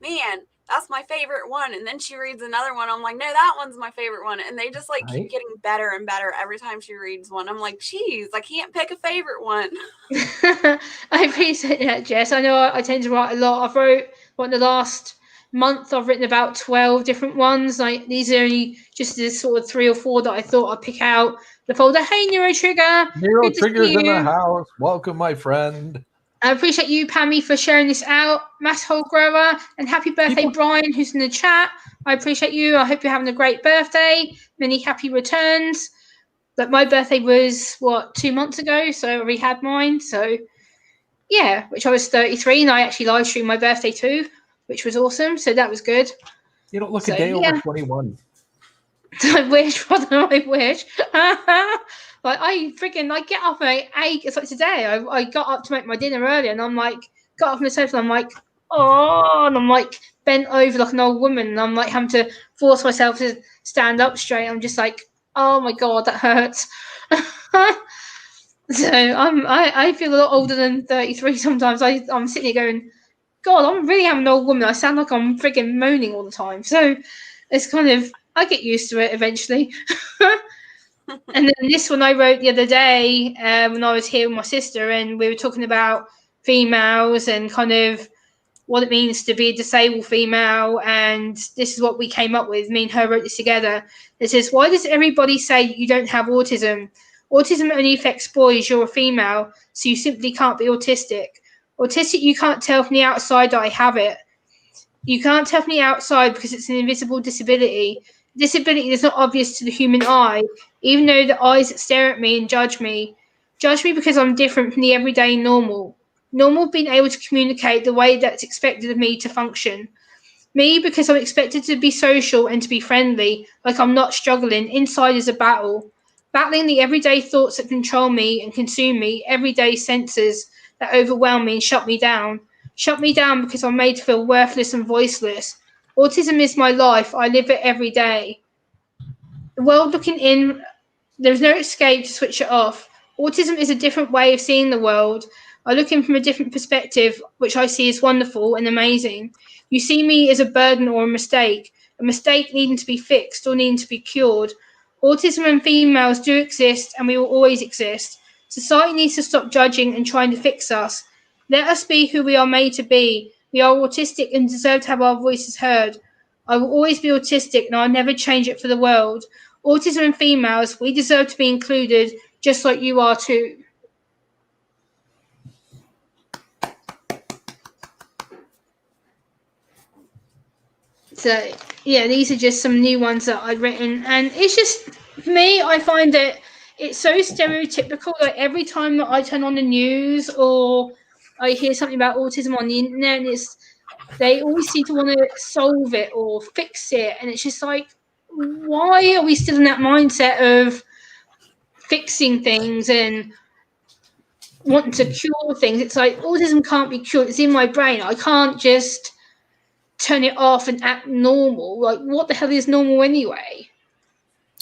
man, that's my favorite one. And then she reads another one. I'm like, no, that one's my favorite one. And they just, like, keep getting better and better every time she reads one. I'm like, geez, I can't pick a favorite one. I appreciate that, Jess. I know I tend to write a lot. I've wrote, in the last month, I've written about 12 different ones. Like, these are only just the sort of 3 or 4 that I thought I'd pick out the folder. Hey, Neurotrigger. Neurotrigger's in the house. Welcome, my friend. I appreciate you, Pammy, for sharing this out. Mass Hole Grower. And happy birthday, Brian, who's in the chat. I appreciate you. I hope you're having a great birthday. Many happy returns. But my birthday was, 2 months ago? So I already had mine. So, yeah, which I was 33. And I actually live streamed my birthday too, which was awesome. So that was good. You don't look a day over 21. I wish, brother, I wish. Like, I get up at 8. It's like today. I got up to make my dinner earlier, and I'm like, got up from the sofa, and I'm like, oh, and I'm like bent over like an old woman, and I'm like having to force myself to stand up straight. I'm just like, oh my god, that hurts. So I feel a lot older than 33 sometimes. I'm sitting here going, God, I'm really an old woman. I sound like I'm frigging moaning all the time. So it's kind of, I get used to it eventually. And then this one I wrote the other day when I was here with my sister, and we were talking about females and kind of what it means to be a disabled female. And this is what we came up with. Me and her wrote this together. It says, why does everybody say you don't have autism? Autism only affects boys. You're a female, so you simply can't be autistic. Autistic, you can't tell from the outside that I have it. You can't tell from the outside because it's an invisible disability. Disability is not obvious to the human eye, even though the eyes that stare at me and judge me. Judge me because I'm different from the everyday normal. Normal being able to communicate the way that's expected of me to function. Me because I'm expected to be social and to be friendly, like I'm not struggling. Inside is a battle. Battling the everyday thoughts that control me and consume me, everyday senses that overwhelm me and shut me down. Shut me down because I'm made to feel worthless and voiceless. Autism is my life. I live it every day. The world looking in, there's no escape to switch it off. Autism is a different way of seeing the world. I look in from a different perspective, which I see as wonderful and amazing. You see me as a burden or a mistake needing to be fixed or needing to be cured. Autism and females do exist, and we will always exist. Society needs to stop judging and trying to fix us. Let us be who we are made to be. We are autistic and deserve to have our voices heard. I will always be autistic, and I'll never change it for the world. Autism and females, we deserve to be included, just like you are too. So, yeah, these are just some new ones that I've written. And it's just, for me, I find that it's so stereotypical. Like, every time that I turn on the news or I hear something about autism on the internet, and they always seem to want to solve it or fix it. And it's just like, why are we still in that mindset of fixing things and wanting to cure things? It's like, autism can't be cured. It's in my brain. I can't just turn it off and act normal. Like, what the hell is normal anyway?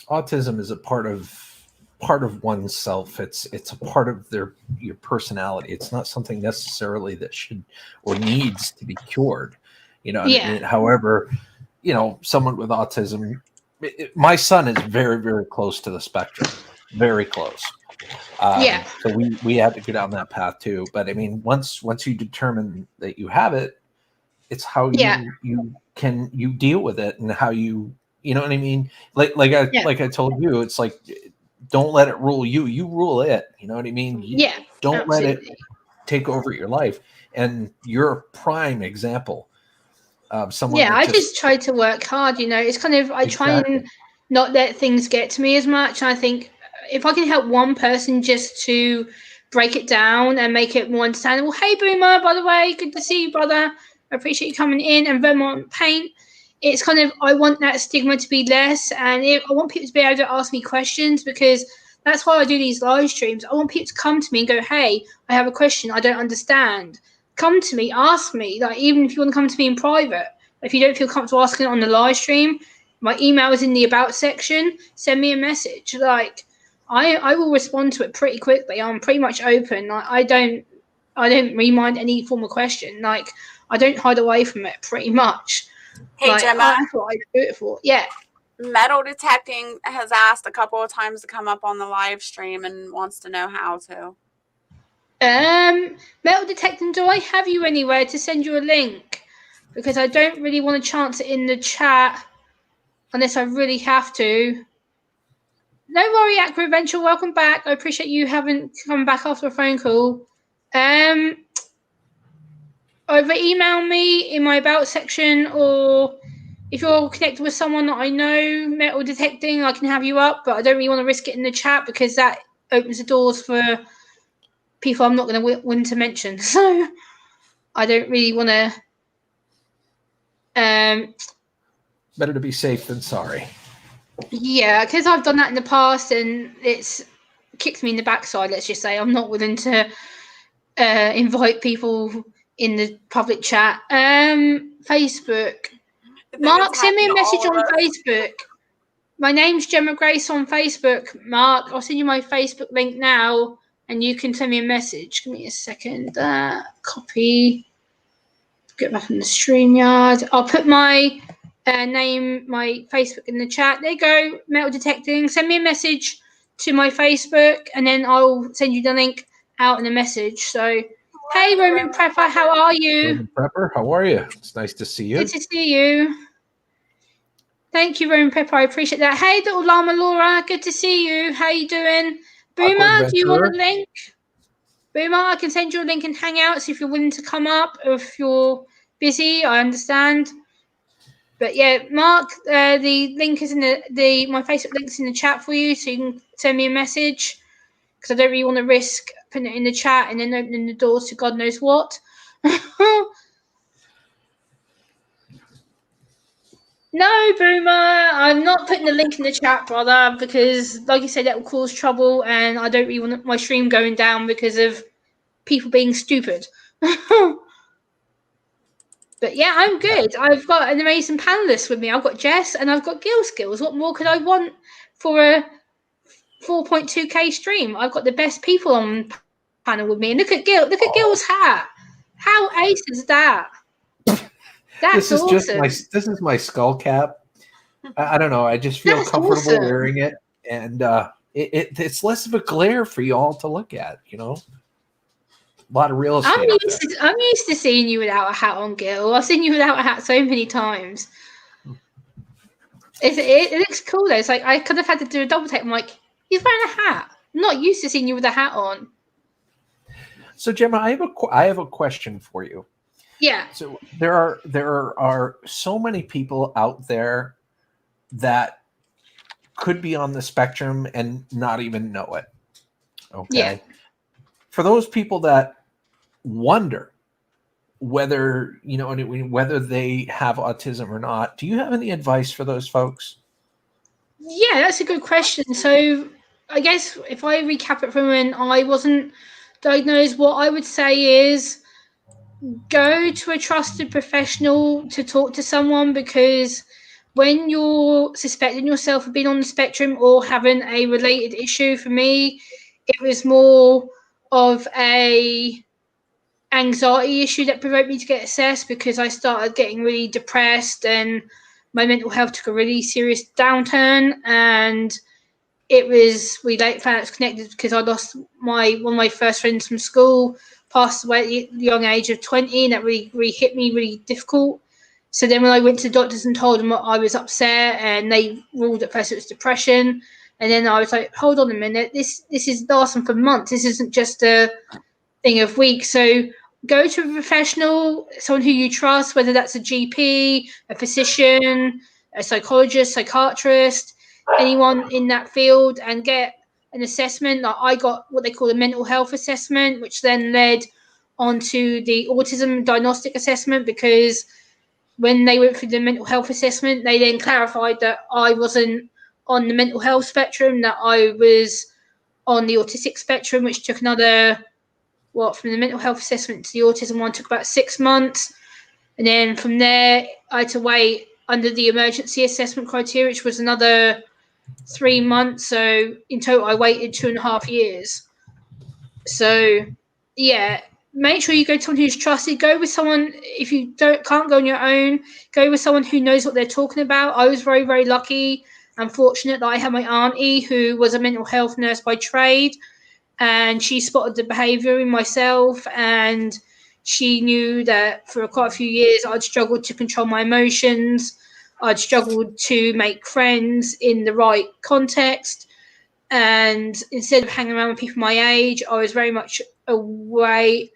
Autism is a part of oneself. It's a part of your personality. It's not something necessarily that should or needs to be cured. You know, Yeah. I mean, however, you know, someone with autism, my son is very, very close to the spectrum, very close. Yeah. So we had to go down that path too. But I mean, once you determine that you have it, it's how you deal with it and how you know what I mean? Like I told you, it's like, don't let it rule you. You rule it. You know what I mean? Don't absolutely. let it take over your life. And you're a prime example of someone. Yeah, I just try to work hard. You know, it's kind of, I try and not let things get to me as much. And I think if I can help one person just to break it down and make it more understandable. Hey, Boomer, by the way, good to see you, brother. I appreciate you coming in. And Vermont Paint. It's kind of, I want that stigma to be less, and I want people to be able to ask me questions, because that's why I do these live streams. I want people to come to me and go, hey, I have a question, I don't understand. Come to me, ask me. Like, even if you want to come to me in private, if you don't feel comfortable asking it on the live stream, my email is in the about section. Send me a message. Like, I will respond to it pretty quickly. I'm pretty much open. Like, I don't remind any form of question. Like, I don't hide away from it pretty much. Hey, like, Gemma. That's what I do it for. Yeah. Metal Detecting has asked a couple of times to come up on the live stream and wants to know how to. Metal Detecting, do I have you anywhere to send you a link? Because I don't really want to chance it in the chat unless I really have to. No worry, Aqua Adventure, welcome back. I appreciate you having come back after a phone call. Either email me in my about section, or if you're connected with someone that I know, Metal Detecting, I can have you up, but I don't really want to risk it in the chat because that opens the doors for people I'm not going to want to mention. So I don't really want to. Better to be safe than sorry. Yeah, because I've done that in the past and it's kicked me in the backside, let's just say. I'm not willing to invite people in the public chat. Facebook. Mark, send me a message on Facebook. My name's Gemma Grace on Facebook. Mark, I'll send you my Facebook link now and you can send me a message. Give me a second. Copy. Get back in the StreamYard. I'll put my name, my Facebook in the chat. There you go. Metal Detecting. Send me a message to my Facebook and then I'll send you the link out in a message. So, hey, Roman Prepper, how are you? Roman Prepper, how are you? It's nice to see you. Good to see you. Thank you, Roman Pepper. I appreciate that. Hey, little Llama Laura. Good to see you. How you doing? Boomer, do you want a link? Boomer, I can send you a link in Hangouts if you're willing to come up. Or if you're busy, I understand. But yeah, Mark, the link is in my Facebook link's in the chat for you, so you can send me a message. Because I don't really want to risk putting it in the chat and then opening the doors to God knows what. No, Boomer, I'm not putting the link in the chat, brother, because, like you said, that will cause trouble, and I don't really want my stream going down because of people being stupid. But yeah, I'm good. I've got an amazing panelist with me. I've got Jess and I've got Gil Skills. What more could I want for 4.2K stream. I've got the best people on panel with me. And look at Gil. Look at Gil's hat. How ace is that? That's awesome. This is my skull cap. I don't know. I just feel comfortable wearing it, and it's less of a glare for you all to look at. You know, a lot of real estate. I'm used to seeing you without a hat on, Gil. I've seen you without a hat so many times. It looks cool though. It's like I could have had to do a double take. I'm like, he's wearing a hat. I'm not used to seeing you with a hat on. So Gemma, I have a question for you. Yeah. So there are so many people out there that could be on the spectrum and not even know it. Okay. Yeah. For those people that wonder whether, you know, whether they have autism or not, do you have any advice for those folks? Yeah, that's a good question. So I guess if I recap it from when I wasn't diagnosed, what I would say is go to a trusted professional to talk to someone, because when you're suspecting yourself of being on the spectrum or having a related issue, for me, it was more of a anxiety issue that provoked me to get assessed, because I started getting really depressed and my mental health took a really serious downturn. And it was, we found out it's connected because I lost one of my first friends from school, passed away at the young age of 20, and that really hit me, really difficult. So then when I went to the doctors and told them I was upset, and they ruled at first it was depression, and then I was like, hold on a minute, this is lasting for months. This isn't just a thing of weeks. So go to a professional, someone who you trust, whether that's a GP, a physician, a psychologist, psychiatrist, anyone in that field, and get an assessment. Like I got what they call a mental health assessment, which then led onto the autism diagnostic assessment, because when they went through the mental health assessment, they then clarified that I wasn't on the mental health spectrum, that I was on the autistic spectrum, which took another, from the mental health assessment to the autism one took about 6 months. And then from there, I had to wait under the emergency assessment criteria, which was another 3 months. So in total, I waited 2.5 years. So yeah, make sure you go to someone who's trusted. Go with someone, if you can't go on your own, go with someone who knows what they're talking about. I was very, very lucky and fortunate that I had my auntie, who was a mental health nurse by trade, and she spotted the behaviour in myself, and she knew that for quite a few years I'd struggled to control my emotions. I'd struggled to make friends in the right context. And instead of hanging around with people my age, I was very much away,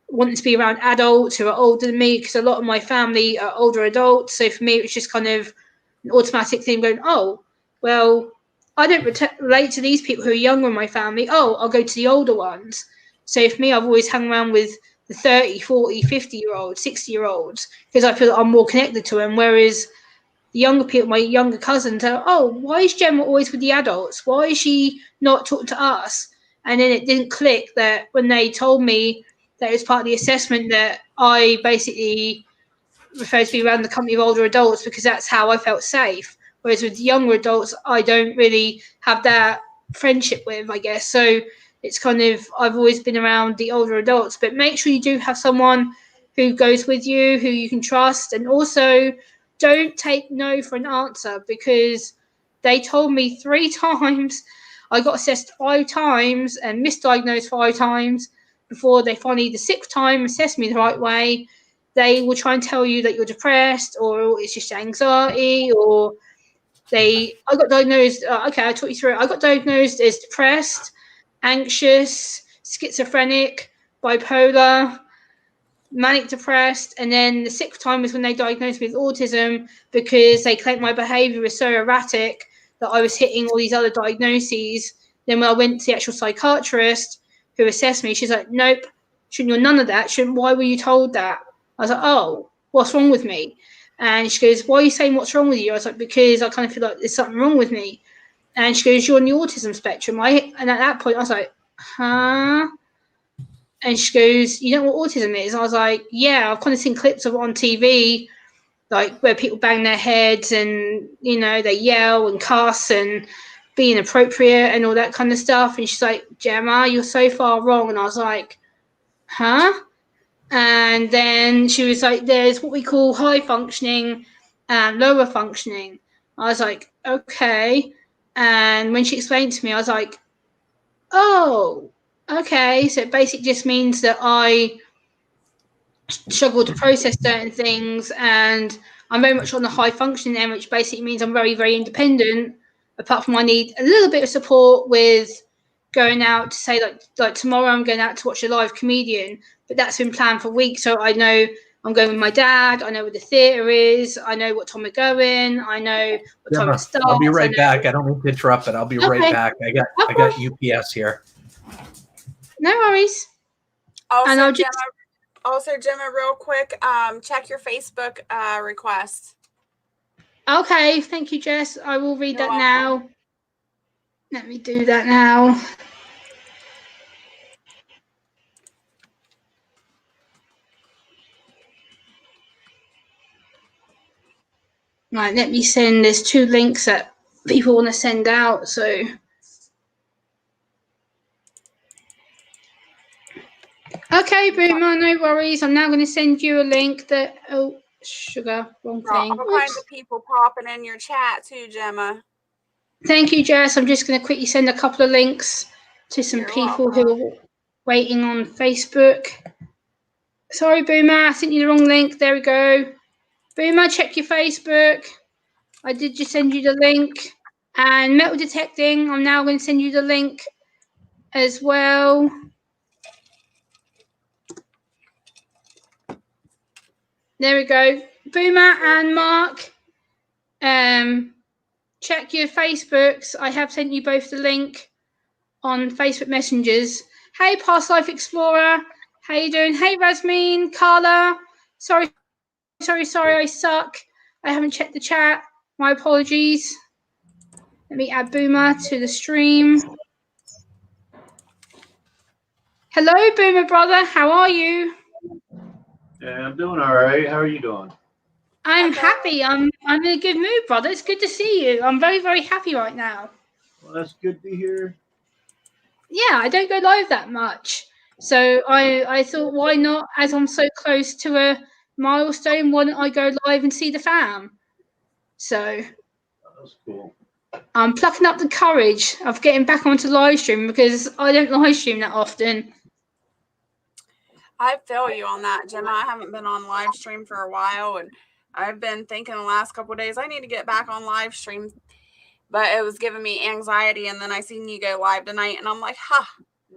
wanting to be around adults who are older than me, because a lot of my family are older adults. So for me, it was just kind of an automatic thing going, oh, well, I don't relate to these people who are younger in my family. Oh, I'll go to the older ones. So for me, I've always hung around with the 30, 40, 50-year-olds, 60-year-olds, because I feel that I'm more connected to them. Whereas the younger people, my younger cousins, are, oh, why is Gemma always with the adults? Why is she not talking to us? And then it didn't click that when they told me that it was part of the assessment, that I basically referred to be around the company of older adults because that's how I felt safe. Whereas with younger adults, I don't really have that friendship with, I guess. So it's kind of, I've always been around the older adults. But make sure you do have someone who goes with you, who you can trust. And also, don't take no for an answer, because they told me 3 times. I got assessed 5 times and misdiagnosed 5 times before they finally, the 6th time, assessed me the right way. They will try and tell you that you're depressed, or it's just anxiety, or I got diagnosed. Okay, I'll talk you through it. I got diagnosed as depressed, anxious, schizophrenic, bipolar, manic depressed, and then the 6th time was when they diagnosed me with autism, because they claimed my behavior was so erratic that I was hitting all these other diagnoses. Then when I went to the actual psychiatrist who assessed me, she's like, nope, you're none of that. Why were you told that? I was like, oh, what's wrong with me? And she goes, why are you saying what's wrong with you? I was like, because I kind of feel like there's something wrong with me. And she goes, you're on the autism spectrum. And at that point I was like, huh? And she goes, you know what autism is? I was like, yeah, I've kind of seen clips of it on TV, like where people bang their heads and, you know, they yell and cuss. And being appropriate and all that kind of stuff. And she's like, Gemma, you're so far wrong. And I was like, huh? And then she was like, there's what we call high functioning and lower functioning. I was like, okay. And when she explained to me, I was like, oh, okay. So it basically just means that I struggle to process certain things, and I'm very much on the high functioning end, which basically means I'm very, very independent. Apart from I need a little bit of support with going out to say like tomorrow I'm going out to watch a live comedian, but that's been planned for weeks, so I know I'm going with my dad. I know where the theatre is. I know what time we're going. I know what time it starts. I'll be right back. I don't mean to interrupt, but I'll be right back. I got UPS here. No worries. Also, Gemma, real quick, check your Facebook request. Okay, thank you, Jess. I will read that now. Let me do that now. Right, let me send. There's 2 links that people want to send out, so. Okay, Boomer, no worries. I'm now going to send you a link that. Oh, sugar, wrong thing. All kinds of people popping in your chat too, Gemma. Thank you, Jess. I'm just going to quickly send a couple of links to some people who are waiting on Facebook. Sorry, Boomer, I sent you the wrong link. There we go. Boomer, check your Facebook. I did just send you the link. And metal detecting, I'm now going to send you the link as well. There we go. Boomer and Mark, check your Facebooks. I have sent you both the link on Facebook Messengers. Hey, Past Life Explorer. How you doing? Hey, Rasmeen, Carla. Sorry, I suck. I haven't checked the chat. My apologies. Let me add Boomer to the stream. Hello, Boomer brother. How are you? Yeah, I'm doing all right. How are you doing? I'm happy. I'm in a good mood, brother. It's good to see you. I'm very, very happy right now. Well, that's good to hear. Yeah, I don't go live that much. So I thought, why not? As I'm so close to a milestone, why don't I go live and see the fam? So that's cool. I'm plucking up the courage of getting back onto live stream because I don't live stream that often. I feel you on that, Gemma. I haven't been on live stream for a while, and I've been thinking the last couple of days I need to get back on live stream, but it was giving me anxiety. And then I seen you go live tonight, and I'm like,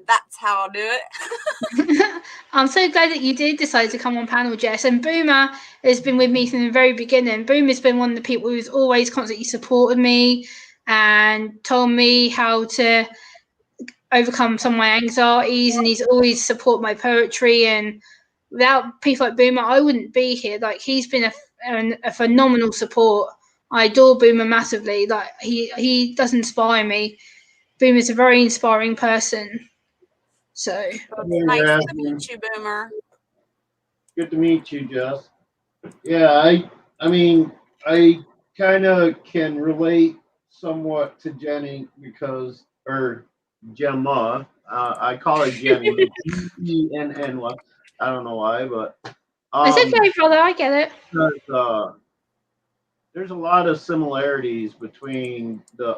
that's how I'll do it. I'm so glad that you did decide to come on panel, Jess. And Boomer has been with me from the very beginning. Boomer's been one of the people who's always constantly supported me and told me how to overcome some of my anxieties, and he's always supported my poetry. And without people like Boomer, I wouldn't be here. Like, he's been a phenomenal support. I adore Boomer massively. Like, he does inspire me. Boomer's a very inspiring person. So nice to meet you, Boomer. Good to meet you, Jess. Yeah, I mean, I kind of can relate somewhat to Jenny or Gemma. I call her Jenny. G-E-N-N-Y. I don't know why, but it's okay, brother. I get it. Because, there's a lot of similarities between the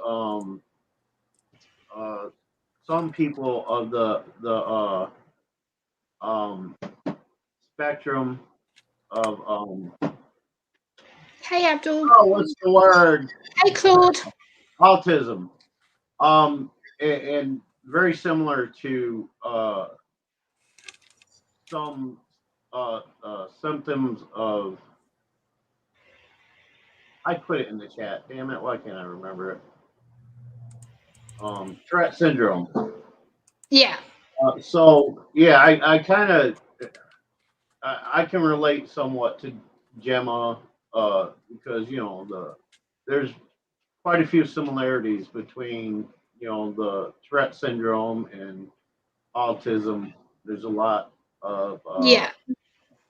some people of the spectrum of Hey, Abdul. oh, what's the word? Hey, Claude. Autism. And very similar to some symptoms of. I put it in the chat. Damn it! Why can't I remember it? Tourette syndrome. Yeah. So yeah, I kind of I can relate somewhat to Gemma because there's quite a few similarities between the Tourette syndrome and autism. There's a lot of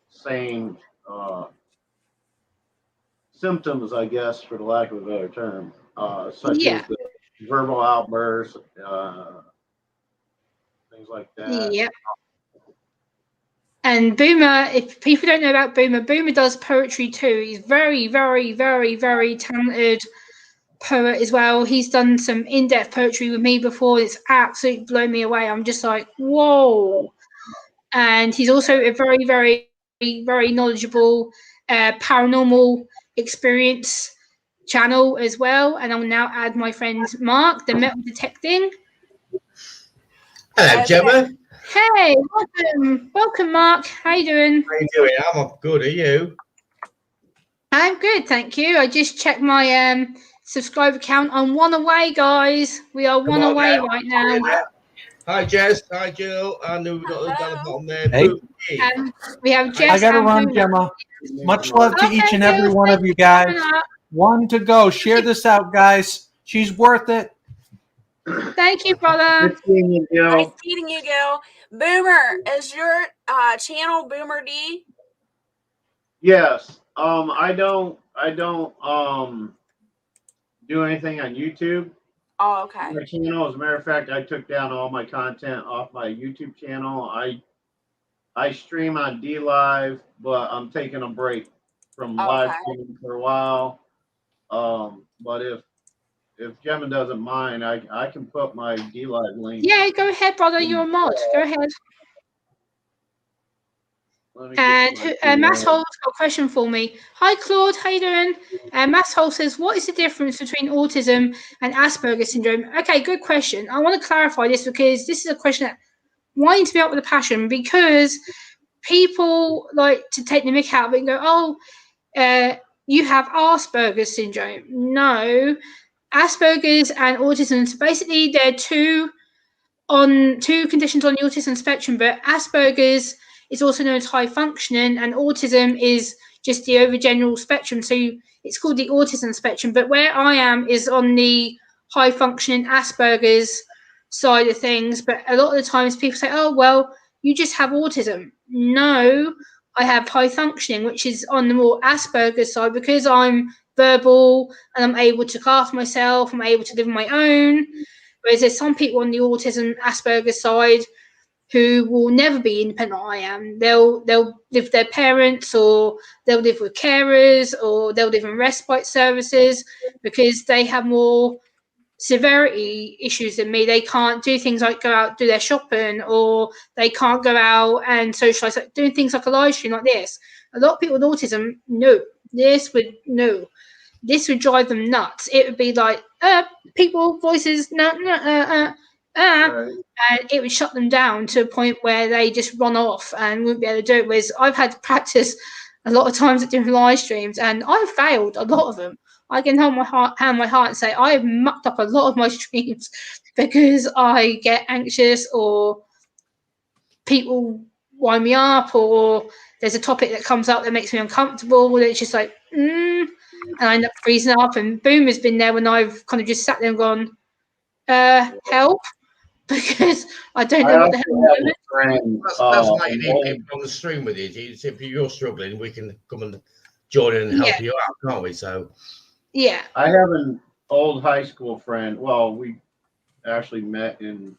same symptoms, I guess, for the lack of a better term, such as the verbal outbursts, things like that. Yep. And Boomer, if people don't know about Boomer, Boomer does poetry too. He's very, very, very, very talented poet as well. He's done some in-depth poetry with me before. It's absolutely blown me away. I'm just like, whoa. And he's also a very, very, very knowledgeable paranormal experience channel as well. And I will now add my friend Mark, the metal detecting. Hello, Gemma. Hey, welcome, Mark. How you doing? How you doing? I'm good. Are you? I'm good, thank you. I just checked my subscriber count. I'm one away, guys. We are one away right now. Hi, Jess. Hi, Jill. I know we've got them down the bottom there. Hey. We have Jess. I gotta and run, Boomer. Gemma. Much love to Okay, each and every one of you guys. One to go. Share this out, guys. She's worth it. Thank you, brother. Nice meeting you, Gil. Boomer, is your channel Boomer D? Yes. I don't do anything on YouTube. Oh, okay. My channel, as a matter of fact, I took down all my content off my YouTube channel. I stream on D Live, but I'm taking a break from live streaming for a while. But if Gemma doesn't mind, I can put my D Live link. Yeah, go ahead, brother. You're a mod. Go ahead. And Masshole got a question for me. Hi, Claude. How you doing? Masshole says, what is the difference between autism and Asperger's syndrome? Okay, good question. I want to clarify this because this is a question that winds me up with a passion, because people like to take the mick out of it and go, oh, you have Asperger's syndrome. No. Asperger's and autism, so basically they're two conditions on the autism spectrum, but Asperger's is also known as high functioning, and autism is just the overgeneral spectrum. So it's called the autism spectrum. But where I am is on the high functioning Asperger's side of things. But a lot of the times people say, oh, well, you just have autism. No, I have high functioning, which is on the more Asperger's side, because I'm verbal and I'm able to look after myself, I'm able to live on my own. Whereas there's some people on the autism Asperger's side who will never be independent like I am. They'll live with their parents, or they'll live with carers, or they'll live in respite services because they have more severity issues than me. They can't do things like go out, do their shopping, or they can't go out and socialize, like doing things like a live stream like this. A lot of people with autism, this would drive them nuts. It would be like, people voices, Right. and it would shut them down to a point where they just run off and wouldn't be able to do it. Whereas I've had to practice a lot of times at doing live streams, and I've failed a lot of them. I can hand my heart and say I've mucked up a lot of my streams because I get anxious, or people wind me up, or there's a topic that comes up that makes me uncomfortable, and it's just like, and I end up freezing up. And Boom has been there when I've kind of just sat there and gone, help, because I don't know what the hell I'm doing. That's why you need people on the stream with you. If you're struggling, we can come and join in and help you out, can't we? So, yeah. I have an old high school friend. Well, we actually met in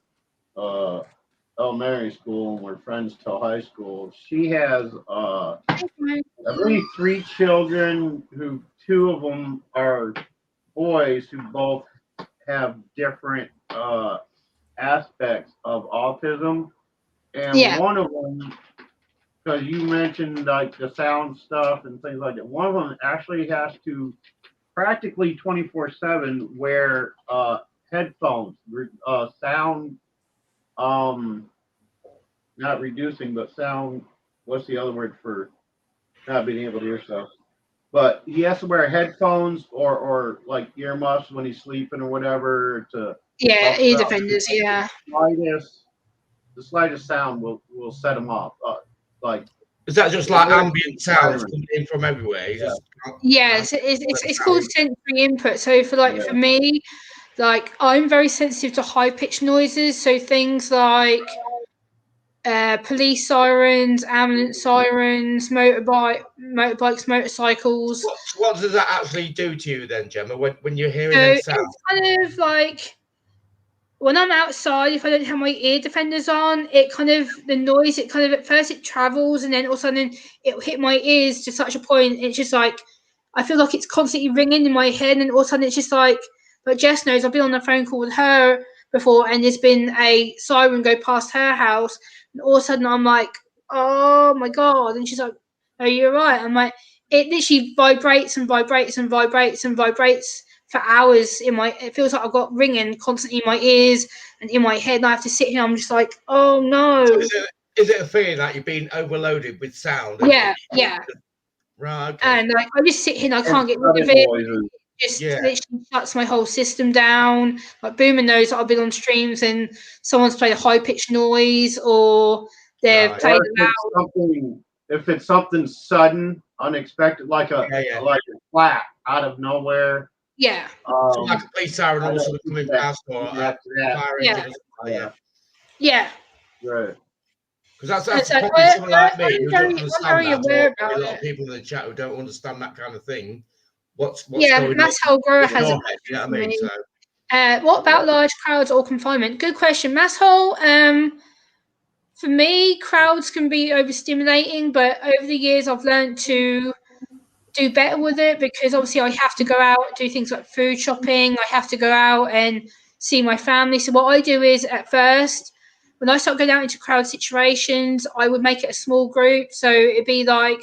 elementary school and we're friends till high school. She has, I believe, 3 children who 2 of them are boys who both have different aspects of autism, and one of them, because you mentioned like the sound stuff and things like that, one of them actually has to practically 24/7 wear headphones, sound, not reducing, but sound, what's the other word for not being able to hear stuff? But he has to wear headphones or like earmuffs when he's sleeping or whatever to. Yeah, ear defenders. Yeah. The slightest sound will set him off. Like. Is that just like ambient sounds coming in from everywhere? Yes, it's called sensory input. So for me, like I'm very sensitive to high pitched noises. So things like police sirens, ambulance sirens, motorbikes, motorcycles. What does that actually do to you then, Gemma? When you're hearing them sounds? It's kind of like when I'm outside, if I don't have my ear defenders on, it kind of, the noise, it kind of, at first it travels and then all of a sudden it'll hit my ears to such a point. It's just like, I feel like it's constantly ringing in my head, and all of a sudden it's just like Jess knows, I've been on a phone call with her before and there's been a siren go past her house, and all of a sudden I'm like, oh my God. And she's like, are you all right? I'm like, it literally vibrates and vibrates and vibrates and vibrates for hours in my, it feels like I've got ringing constantly in my ears and in my head, and I have to sit here, I'm just like, oh no. So is it a feeling that you're being overloaded with sound? Yeah. Right, okay. And like, I just sit here and I can't get rid of it. Just literally shuts my whole system down. Like Boomer knows that I've been on streams and someone's played a high pitched noise or they've played loud. If it's something sudden, unexpected, like a clap out of nowhere. Yeah. So like a police siren all sort of coming past or a fire engine. Yeah. Right. Because that's probably someone like me who don't understand that. Or a lot of people in the chat who don't understand that kind of thing. What's going on? That's how Grower has it. You know what I mean? So. What about large crowds or confinement? Good question. Masshole, for me, crowds can be overstimulating, but over the years I've learned to do better with it, because obviously I have to go out and do things like food shopping. I have to go out and see my family. So what I do is, at first, when I start going out into crowd situations, I would make it a small group. So it'd be like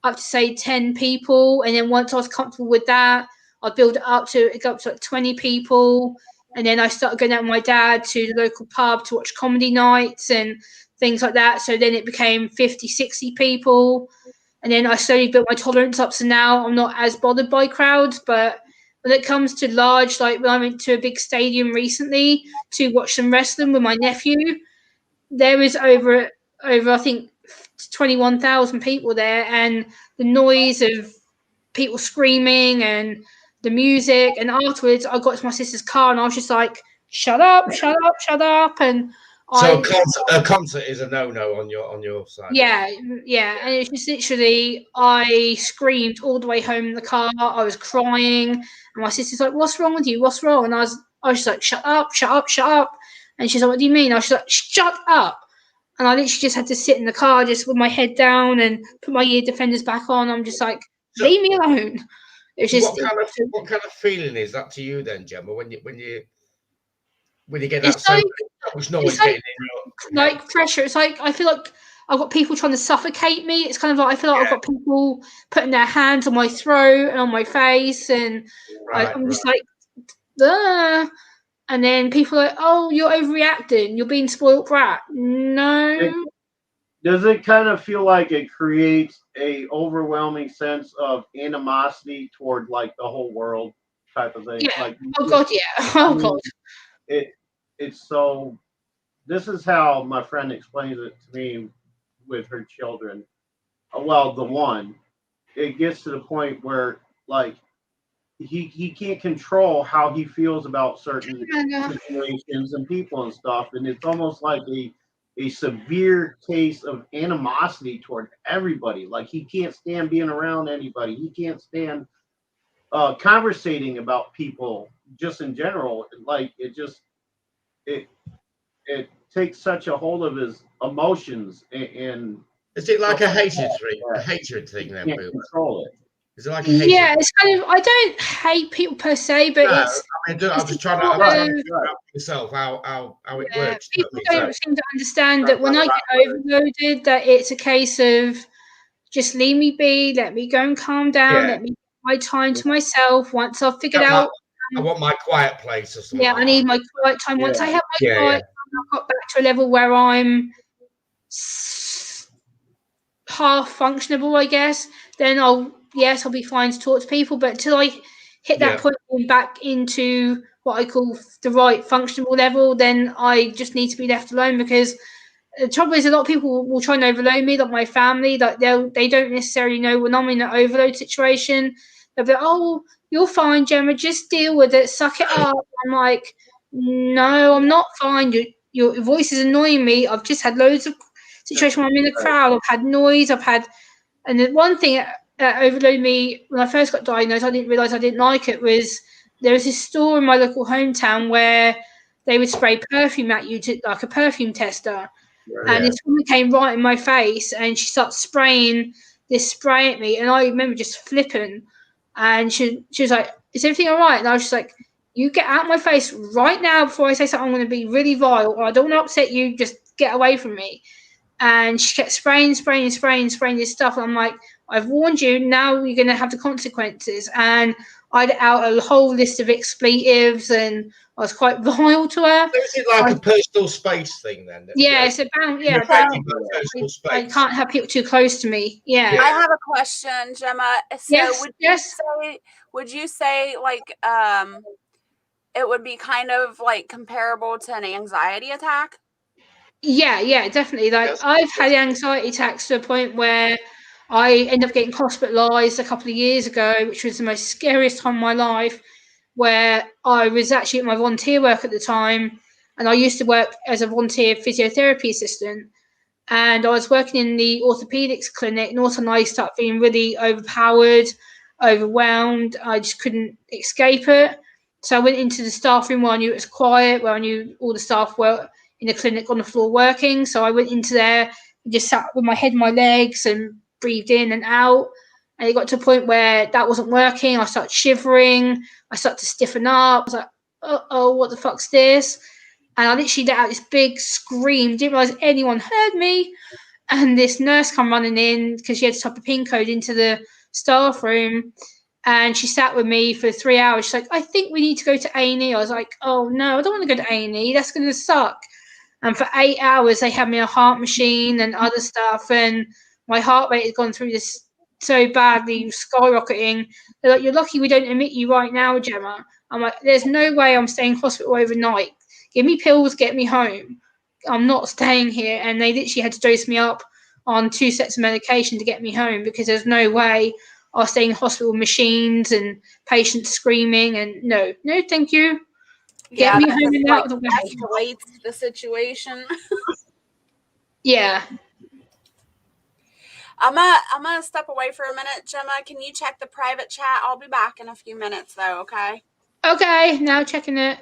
up to say 10 people, and then once I was comfortable with that, I'd build it up to like 20 people, and then I started going out with my dad to the local pub to watch comedy nights and things like that. So then it became 50, 60 people, and then I slowly built my tolerance up. So now I'm not as bothered by crowds. But when it comes to large, like when I went to a big stadium recently to watch some wrestling with my nephew, there was over I think 21,000 people there, and the noise of people screaming and the music, and afterwards I got to my sister's car and I was just like, shut up, and so a concert is a no-no on your side. Yeah, and it's just literally, I screamed all the way home in the car. I was crying, and my sister's like, what's wrong with you, what's wrong? And I was just like, shut up, and she's like, what do you mean? I was like, shut up. And I literally just had to sit in the car just with my head down and put my ear defenders back on. I'm just like, leave me alone. It's just what kind of feeling is that to you then, Gemma, when you get that so much noise getting in? Like pressure. It's like I feel like I've got people trying to suffocate me. It's kind of like I feel like I've got people putting their hands on my throat and on my face, and I'm just like, duh. And then people are like, oh, you're overreacting. You're being spoiled brat. No. Does it kind of feel like it creates a overwhelming sense of animosity toward like the whole world type of thing? Yeah. Like, God, yeah. Oh, God. It's so. This is how my friend explains it to me with her children. Well, the one, it gets to the point where like he can't control how he feels about certain situations and people and stuff, and it's almost like a severe case of animosity toward everybody. Like he can't stand being around anybody. He can't stand conversating about people just in general. Like it takes such a hold of his emotions, and is it like a hatred thing then? Can't control it. Is it like a hatred? Yeah, it's kind of, I don't hate people per se, but it's. I mean, I'm just trying to figure out myself how it works. People don't seem to understand that when I get overloaded, that it's a case of just leave me be, let me go and calm down, let me get my time to myself. Once I've figured out, I want my quiet place or something. Yeah, I need my quiet time. Once I have my quiet time, I've got back to a level where I'm half functionable, I guess. Then I'll be fine to talk to people. But until I hit that point and back into what I call the right functional level, then I just need to be left alone, because the trouble is a lot of people will try and overload me, like my family. Like they don't necessarily know when I'm in an overload situation. They'll be like, oh, you're fine, Gemma, just deal with it, suck it up. I'm like, no, I'm not fine. Your voice is annoying me. I've just had loads of situations where I'm in a crowd. I've had noise. And the one thing that overloaded me when I first got diagnosed, I didn't realise I didn't like it, was there was this store in my local hometown where they would spray perfume at you like a perfume tester. Yeah. And this woman came right in my face, and she started spraying this spray at me, and I remember just flipping. And she was like, "Is everything all right?" And I was just like, "You get out of my face right now before I say something I'm going to be really vile, or I don't want to upset you. Just get away from me." And she kept spraying this stuff. And I'm like, "I've warned you. Now you're going to have the consequences." And I had out a whole list of expletives, and I was quite vile to her. So is it like a personal space thing then? Yeah, it's about personal space. I can't have people too close to me. Yeah. I have a question, Gemma. So would you say like it would be kind of like comparable to an anxiety attack? Yeah, definitely. Like I've had anxiety attacks to a point where I ended up getting hospitalized a couple of years ago, which was the most scariest time of my life, where I was actually at my volunteer work at the time, and I used to work as a volunteer physiotherapy assistant, and I was working in the orthopedics clinic, and all of a sudden I started feeling really overpowered, overwhelmed. I just couldn't escape it. So I went into the staff room where I knew it was quiet, where I knew all the staff were in the clinic on the floor working. So I went into there and just sat with my head in my legs and breathed in and out. And it got to a point where that wasn't working. I started shivering. I started to stiffen up. I was like, oh, what the fuck's this? And I literally let out this big scream. Didn't realize anyone heard me. And this nurse come running in because she had to type a PIN code into the staff room. And she sat with me for 3 hours. She's like, "I think we need to go to A&E." I was like, "Oh, no, I don't want to go to A&E. That's going to suck." And for 8 hours, they had me a heart machine and other stuff. And my heart rate had gone through this so badly, skyrocketing. They're like, "You're lucky we don't admit you right now, Gemma." I'm like, "There's no way I'm staying in hospital overnight. Give me pills, get me home. I'm not staying here." And they literally had to dose me up on 2 sets of medication to get me home, because there's no way I'll stay in hospital with machines and patients screaming. And no, thank you. Get me home and out of the way. Escalates the situation. Yeah. I'm gonna step away for a minute, Gemma. Can you check the private chat? I'll be back in a few minutes, though. Okay. Okay. Now checking it.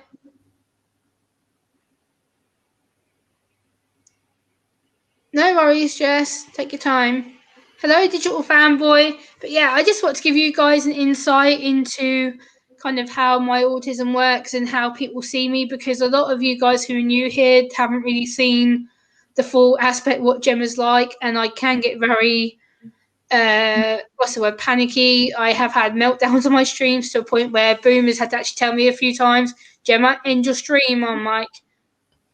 No worries, Jess. Take your time. Hello, digital fanboy. But yeah, I just want to give you guys an insight into kind of how my autism works and how people see me, because a lot of you guys who are new here haven't really seen the full aspect of what Gemma's like, and I can get very panicky. I have had meltdowns on my streams to a point where boomers had to actually tell me a few times, "Gemma, end your stream." I'm like,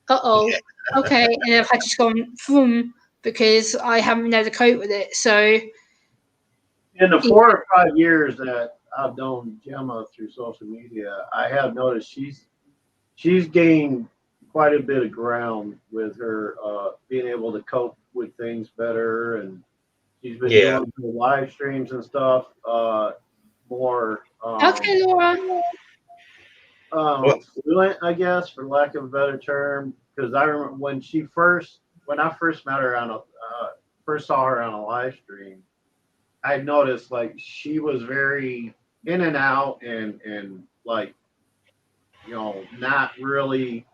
okay, and I've had to just gone boom, because I haven't been able to cope with it. So in the 4 or 5 years that I've known Gemma through social media, I have noticed she's gained quite a bit of ground with her being able to cope with things better, and she's been doing live streams and stuff more. Okay, Laura. Fluent, I guess, for lack of a better term, because I remember when I first met her first saw her on a live stream, I noticed like she was very in and out and like, not really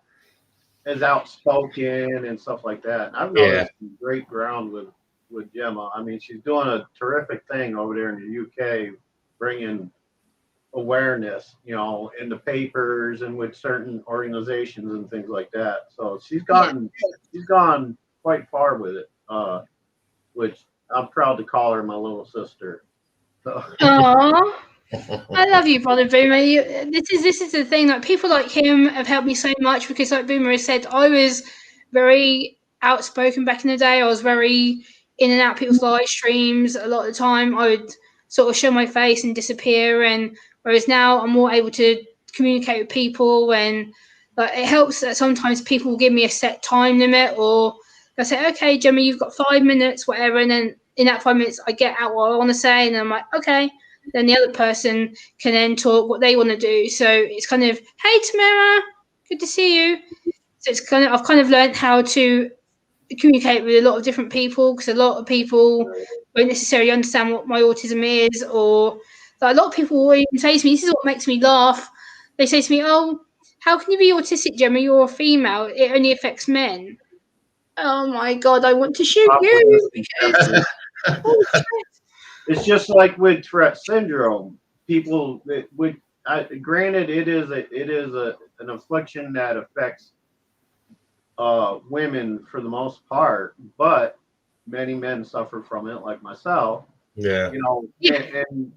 as outspoken and stuff like that. And I've noticed some great ground with Gemma. I mean, she's doing a terrific thing over there in the UK, bringing awareness, in the papers and with certain organizations and things like that. So she's gone quite far with it, which I'm proud to call her my little sister. So. Aww. I love you, brother Boomer. This is the thing. Like, people like him have helped me so much, because, like Boomer has said, I was very outspoken back in the day. I was very in and out of people's live streams. A lot of the time, I would sort of show my face and disappear. And whereas now, I'm more able to communicate with people, and like it helps that sometimes people will give me a set time limit, or they'll say, "Okay, Gemma, you've got 5 minutes, whatever," and then in that 5 minutes, I get out what I want to say, and I'm like, okay. Then the other person can then talk what they want to do. So it's kind of, "Hey, Tamara, good to see you." So it's kind of, I've kind of learned how to communicate with a lot of different people, because a lot of people won't necessarily understand what my autism is, or like, a lot of people will even say to me, this is what makes me laugh. They say to me, "Oh, How can you be autistic, Gemma? You're a female. It only affects men. Oh my God, I want to shoot you. Because, it's just like with Tourette syndrome. People granted, it is an affliction that affects women for the most part, but many men suffer from it, like myself. Yeah. You know, and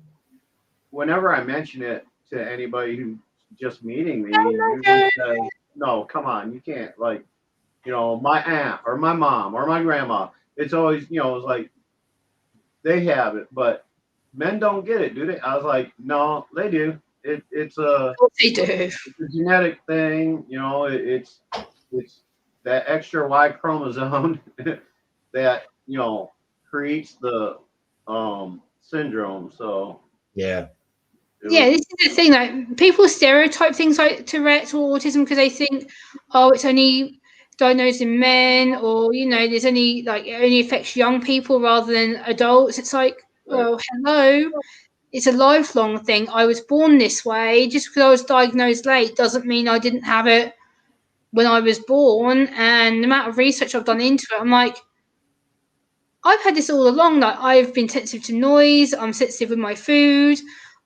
whenever I mention it to anybody who's just meeting me, usually says, no, come on, you can't. Like, you know, my aunt or my mom or my grandma, it's always, you know, it's like they have it, but men don't get it, do they? I was like, no, they do. It's a genetic thing, you know. It's that extra Y chromosome that, you know, creates the syndrome. So yeah, this is the thing. Like, people stereotype things like Tourette's or autism because they think, oh, it's only diagnosed in men, or, you know, there's only, like, it only affects young people rather than adults. It's like, well, hello, it's a lifelong thing. I was born this way. Just because I was diagnosed late doesn't mean I didn't have it when I was born. And the amount of research I've done into it, I'm like, I've had this all along. Like, I've been sensitive to noise. I'm sensitive with my food.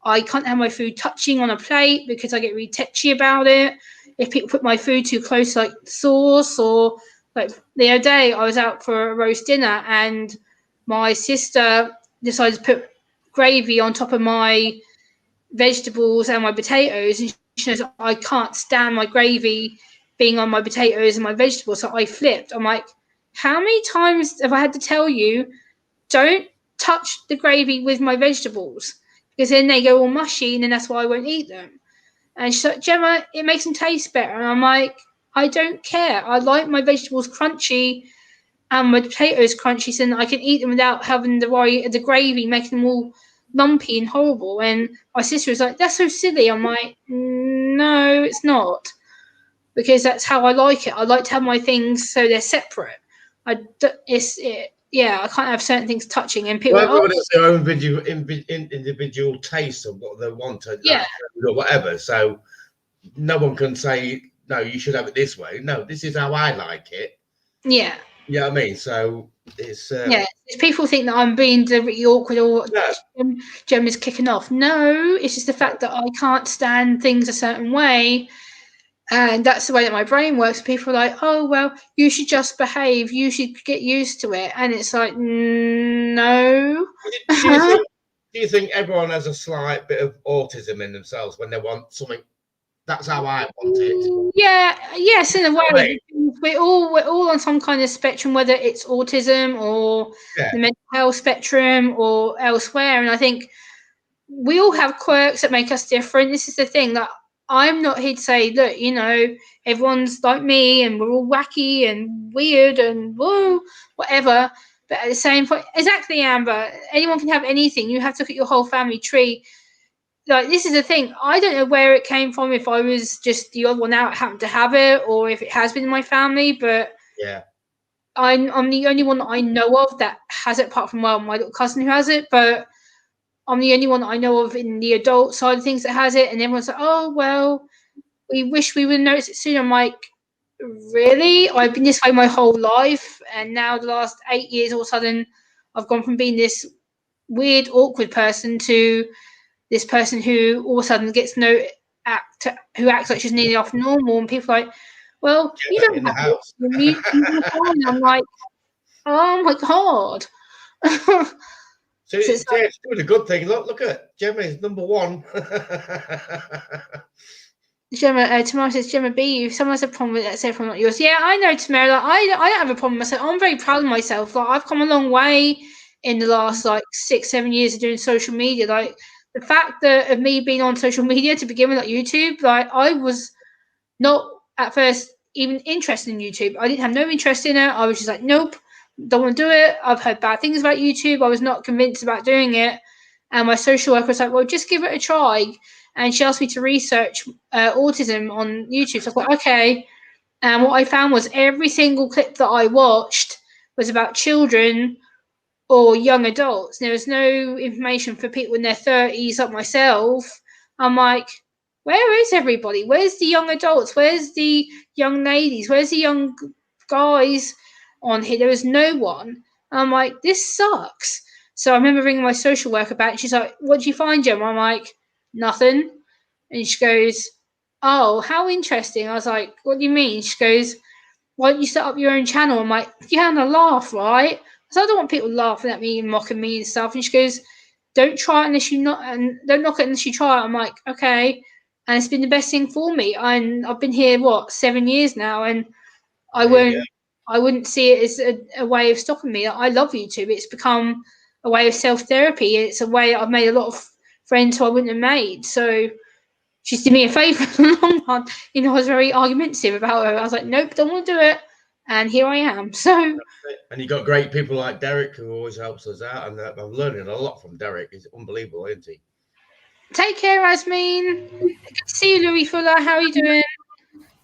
I can't have my food touching on a plate because I get really tetchy about it. If people put my food too close, like sauce, or like the other day, I was out for a roast dinner and my sister decided to put gravy on top of my vegetables and my potatoes, and she knows I can't stand my gravy being on my potatoes and my vegetables, so I flipped. I'm like, how many times have I had to tell you, don't touch the gravy with my vegetables, because then they go all mushy and then that's why I won't eat them. And she's like, Gemma, it makes them taste better. And I'm like, I don't care. I like my vegetables crunchy and my potatoes crunchy, so that I can eat them without having the gravy making them all lumpy and horrible. And my sister was like, that's so silly. I'm like, no, it's not, because that's how I like it. I like to have my things so they're separate. Yeah, I can't have certain things touching. And people, everyone has their own individual taste of what they want, or whatever. So no one can say, no, you should have it this way. No, this is how I like it. Yeah. You know what I mean? So it's if people think that I'm being deliberately awkward or Jem is kicking off. No, it's just the fact that I can't stand things a certain way. And that's the way that my brain works. People are like, oh, well, you should just behave. You should get used to it. And it's like, no. Do you think everyone has a slight bit of autism in themselves when they want something? That's how I want it. Yeah, yes, in a way. We're all on some kind of spectrum, whether it's autism or the mental health spectrum or elsewhere. And I think we all have quirks that make us different. This is the thing, that I'm not here to say, look, you know, everyone's like me and we're all wacky and weird and whoa, whatever. But at the same point, exactly, Amber, anyone can have anything. You have to look at your whole family tree. Like, this is the thing. I don't know where it came from, if I was just the odd one out, happened to have it, or if it has been in my family. But I'm the only one that I know of that has it, apart from, well, my little cousin who has it. But I'm the only one that I know of in the adult side of things that has it. And everyone's like, oh, well, we wish we would notice it sooner. I'm like, really? I've been this way my whole life. And now the last 8 years, all of a sudden, I've gone from being this weird, awkward person to this person who all of a sudden gets who acts like she's nearly off normal. And people are like, well, you don't have house. I'm like, oh my God. So it's doing a good thing. Look at Gemma is number one. Gemma, Tamara says, Gemma B, if someone has a problem with it, say from not yours. Yeah, I know, Tamara. Like, I don't have a problem myself. I'm very proud of myself. Like, I've come a long way in the last 6-7 years of doing social media. Like, the fact that of me being on social media to begin with, like YouTube, like, I was not at first even interested in YouTube. I didn't have no interest in it. I was just like, nope, don't want to do it. I've heard bad things about YouTube. I was not convinced about doing it. And my social worker was like, well, just give it a try. And she asked me to research autism on YouTube. So I was like, okay. And what I found was every single clip that I watched was about children or young adults. There was no information for people in their 30s like myself. I'm like, where is everybody? Where's the young adults? Where's the young ladies? Where's the young guys on here? There was no one. And I'm like, this sucks. So I remember ringing my social worker back. She's like, what did you find, Gemma? I'm like, nothing. And she goes, oh, how interesting. I was like, what do you mean? She goes, why don't you set up your own channel? I'm like, yeah, and I laugh, right? So I don't want people laughing at me and mocking me and stuff. And she goes, don't try it unless you not, and don't knock it unless you try it. I'm like, okay. And it's been the best thing for me. And I've been here 7 years now, and I wouldn't see it as a way of stopping me. I love YouTube. It's become a way of self-therapy. It's a way I've made a lot of friends who I wouldn't have made. So she's did me a favour in the long run. You know, I was very argumentative about her. I was like, nope, don't want to do it. And here I am. So, and you got great people like Derek who always helps us out, and I'm learning a lot from Derek. He's unbelievable, isn't he? Take care, Asmin. Good to see you, Louis Fuller. How are you doing?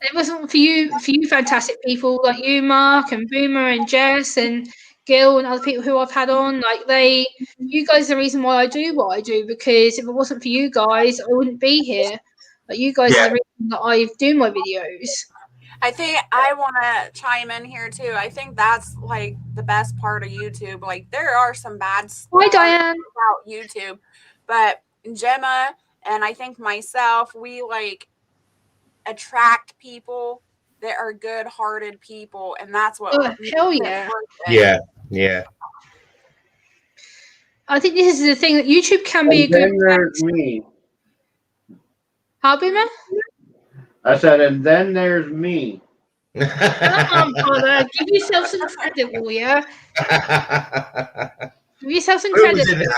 It wasn't for you fantastic people like you, Mark, and Boomer, and Jess, and Gil, and other people who I've had on. You guys are the reason why I do what I do, because if it wasn't for you guys, I wouldn't be here. Like, you guys are the reason that I do my videos. I think I want to chime in here too. I think that's like the best part of YouTube. Like, there are some bad stuff about YouTube, but Gemma and I think myself, we like attract people that are good-hearted people, and that's what. Oh, hell yeah! Yeah. I think this is the thing that YouTube can be a good. Then there's me. How, Boomer? I said, and then there's me. Come on, brother. Give yourself some credit, will you? Give yourself some credit.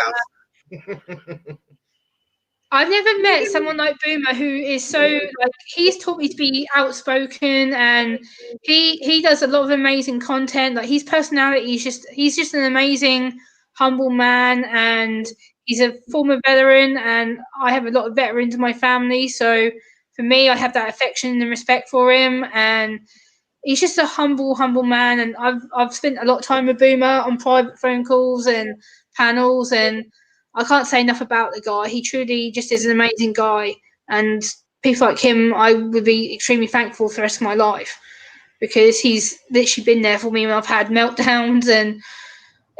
I've never met someone like Boomer who is so he's taught me to be outspoken, and he does a lot of amazing content. Like, his personality is he's just an amazing, humble man, and he's a former veteran, and I have a lot of veterans in my family. So for me, I have that affection and respect for him, and he's just a humble man. And I've spent a lot of time with Boomer on private phone calls and panels, and I can't say enough about the guy. He truly just is an amazing guy, and people like him, I would be extremely thankful for the rest of my life, because he's literally been there for me when I've had meltdowns and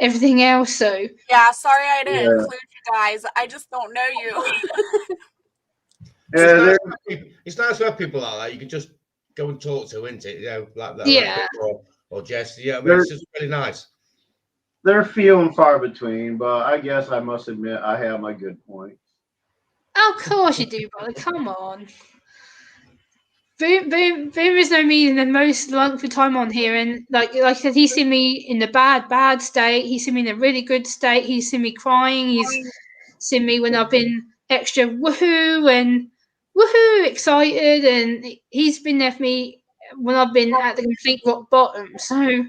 everything else. So yeah, sorry I didn't include you guys. I just don't know you. It's nice to have people like that you can just go and talk to, isn't it? You know, like that. Yeah. Or Jess. Yeah, I mean, it's just really nice. They're few and far between, but I guess I must admit I have my good points. Of course you do, brother. Come on. Boomer's known me in the most length of time on here, and like I said, he's seen me in the bad state. He's seen me in a really good state. He's seen me crying. He's seen me when I've been extra woohoo excited, and he's been there for me when I've been at the complete rock bottom. So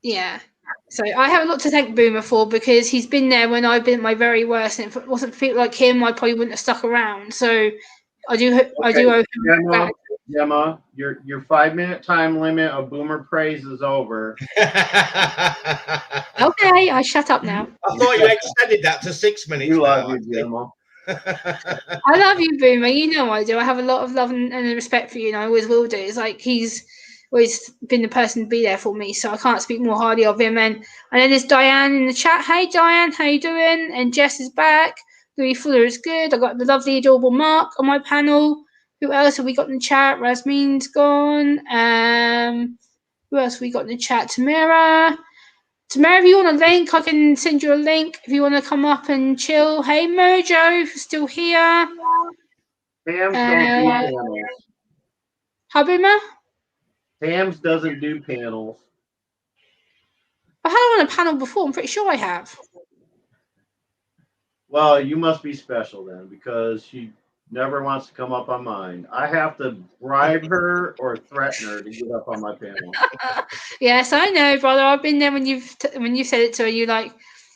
yeah. So I have a lot to thank Boomer for, because he's been there when I've been at my very worst, and if it wasn't for people like him, I probably wouldn't have stuck around. So I do owe him back. Gemma, your 5-minute time limit of Boomer praise is over. Okay, I shut up now. I thought you extended that to 6 minutes. You love you, Gemma. I love you, Boomer. You know I do. I have a lot of love and respect for you, and I always will do. It's like he's always been the person to be there for me, so I can't speak more highly of him. And then there's Diane in the chat. Hey, Diane, how you doing? And Jess is back. Louis Fuller is good. I got the lovely, adorable Mark on my panel. Who else have we got in the chat? Rasmin's gone. Who else have we got in the chat? Tamara, if you want a link, I can send you a link if you want to come up and chill. Hey, Mojo, if you're still here. Hi, Boomer. Tams doesn't do panels. I had her on a panel before. I'm pretty sure I have. Well, you must be special then, because she never wants to come up on mine. I have to bribe her or threaten her to get up on my panel. Yes, I know, brother. I've been there when you said it to her. You like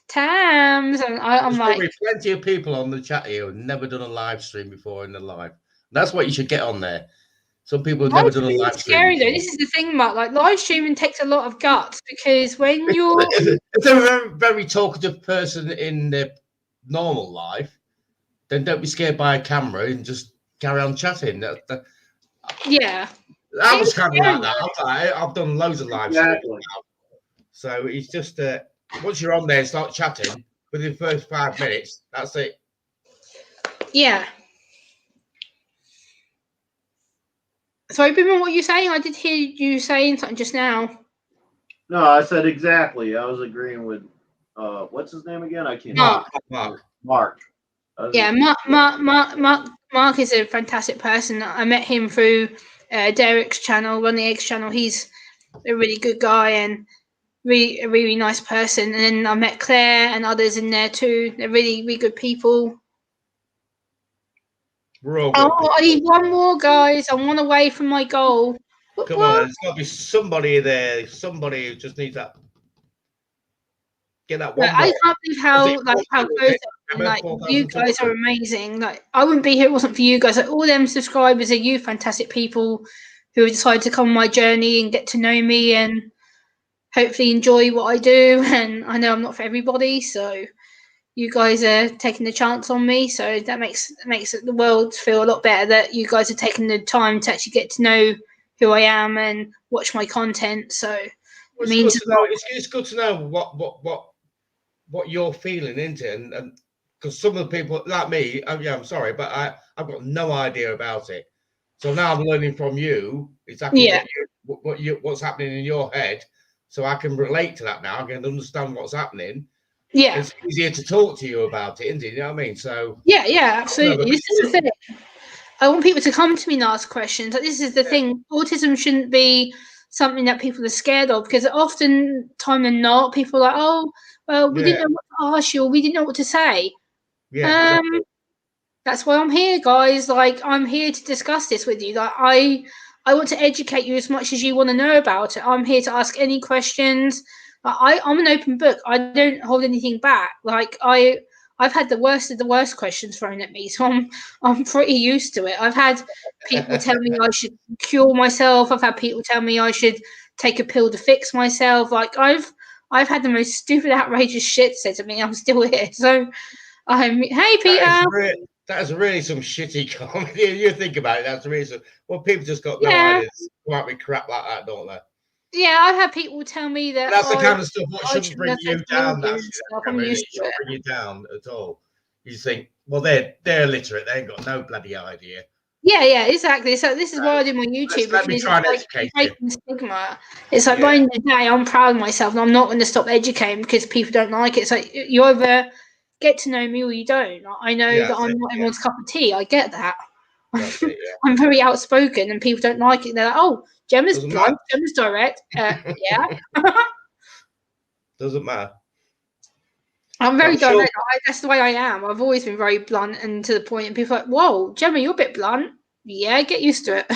Tams, and I'm like, there's plenty of people on the chat here who've never done a live stream before in their life. That's what you should get on there. Some people have never done a live stream. Scary though. This is the thing, Mark. Like, live streaming takes a lot of guts, because when you're if they're a very, very talkative person in their normal life, then don't be scared by a camera and just carry on chatting. Yeah. I was kind of like that. I've done loads of live streams Exactly. now. So it's just once you're on there and start chatting, within the first 5 minutes, that's it. Yeah. Sorry, Boomer, what are you saying? I did hear you saying something just now. No, I said exactly. I was agreeing with what's his name again? I can't. Mark. Yeah, Mark is a fantastic person. I met him through Derek's channel, Run the Eggs channel. He's a really good guy and a really nice person. And then I met Claire and others in there too. They're really, really good people. We're all good. Oh, I need one more, guys. I'm one away from my goal. Come on, there's got to be somebody there. Somebody who just needs that. Get that one. I can't believe how close. Like, you guys are amazing. Like, I wouldn't be here if it wasn't for you guys. Like, all them subscribers are you fantastic people who have decided to come on my journey and get to know me and hopefully enjoy what I do. And I know I'm not for everybody, so you guys are taking the chance on me. So that makes the world feel a lot better that you guys are taking the time to actually get to know who I am and watch my content. So it means it's good to know what you're feeling into, and because some of the people like me, I'm sorry, but I've got no idea about it. So now I'm learning from you exactly what's happening in your head, so I can relate to that now. I can understand what's happening. Yeah, it's easier to talk to you about it, isn't it? You know what I mean? So yeah, absolutely. This is the thing. I want people to come to me and ask questions. Like, this is the thing. Autism shouldn't be something that people are scared of, because often time and not, people are like, oh, well, we didn't know what to ask you, or we didn't know what to say. Yeah, exactly. That's why I'm here, guys. Like, I'm here to discuss this with you. Like, I want to educate you as much as you want to know about it. I'm here to ask any questions. I'm an open book. I don't hold anything back. Like, I've had the worst of the worst questions thrown at me, so I'm pretty used to it. I've had people tell me I should cure myself. I've had people tell me I should take a pill to fix myself. Like, I've had the most stupid, outrageous shit said to me. I'm still here. So, hey, Peter. That is really some shitty comedy. You think about it, that's really some. Well, people just got no ideas. Come out with crap like that, don't they? Yeah, I've had people tell me that. That's the kind of stuff that shouldn't bring you down. It shouldn't bring you down at all. You think, well, they're illiterate. They ain't got no bloody idea. Yeah, exactly. So this is why I do my YouTube. Let me try and educate you. Stigma. It's like, by the end of the day, I'm proud of myself, and I'm not going to stop educating because people don't like it. It's like, you either get to know me or you don't. I know that I'm not everyone's cup of tea. I get that. I'm very outspoken, and people don't like it. They're like, oh, Gemma's blunt, Gemma's direct. Yeah. Doesn't matter. I'm very direct. That's the way I am. I've always been very blunt and to the point. And people are like, whoa, Gemma, you're a bit blunt. Yeah, get used to it.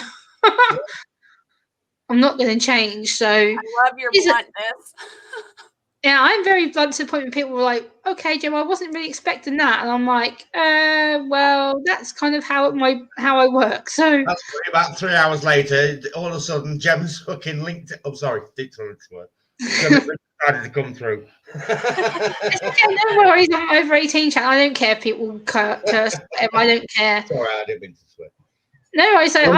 I'm not going to change. So I love your bluntness. Yeah, I'm very blunt to the point where people were like, okay, Gemma, I wasn't really expecting that. And I'm like, well, that's kind of how I work. So that's about 3 hours later, all of a sudden, Gemma's fucking linked. I'm sorry, dictionary word. Started to come through. No worries, I'm over 18 channel. I don't care if people curse. I don't care. Sorry, I didn't mean to swear. No, I swear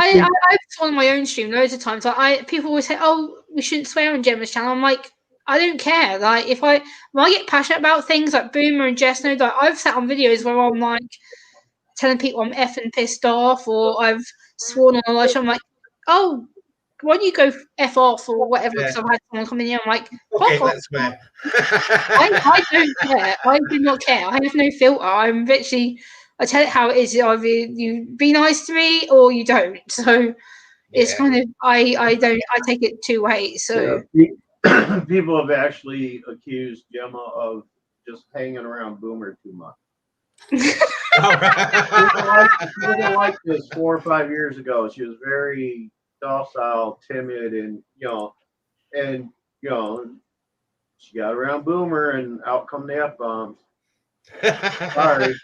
on my own stream loads of times. Like, people always say, "Oh, we shouldn't swear on Gemma's channel." I'm like, I don't care. Like, when I get passionate about things, like Boomer and Jess know, like, I've sat on videos where I'm like telling people I'm effing pissed off, or I've sworn on a lie. I'm like, oh, why don't you go F off or whatever? Because I've had someone come in here. I'm like, okay, let's swear. I don't care. I do not care. I have no filter. I'm literally, I tell it how it is. Either you be nice to me or you don't. So it's kind of, I take it two ways. So people have actually accused Gemma of just hanging around Boomer too much. She didn't like this 4 or 5 years ago. She was very docile, timid, and she got around Boomer, and out come the F-bombs. Sorry.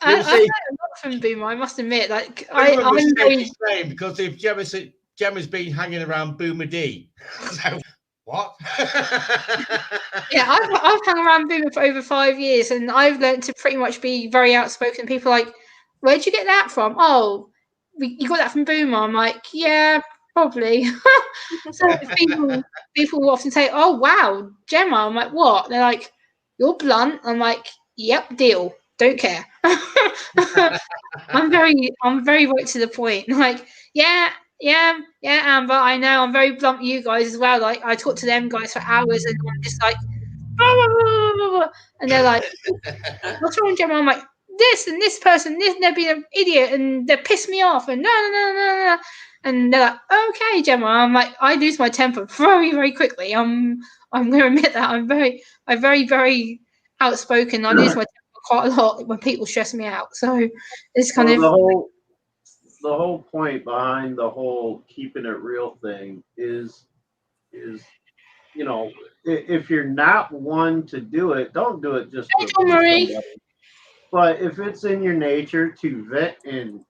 I learned a lot from Boomer, I must admit. Like, I'm very because if Gemma's been hanging around Boomer D. So What? Yeah, I've hung around Boomer for over 5 years, and I've learned to pretty much be very outspoken. People are like, where'd you get that from? Oh, you got that from Boomer. I'm like, yeah, probably. So people will often say, oh, wow, Gemma. I'm like, what? They're like, you're blunt. I'm like, yep, deal. Don't care. I'm very right to the point. Like, yeah, Amber, I know I'm very blunt with you guys as well. Like, I talk to them guys for hours, and I'm just like, blah, blah, blah, blah, blah. And they're like, what's wrong, Gemma? I'm like, this and this person, this, and they're being an idiot, and they piss me off, and no. And they're like, okay, Gemma. I'm like, I lose my temper very, very quickly. I'm going to admit that I'm very outspoken. I lose my temper quite a lot when people stress me out. So it's kind of the whole point behind the whole keeping it real thing is you know, if you're not one to do it, don't do it just to appease somebody. But if it's in your nature to vent and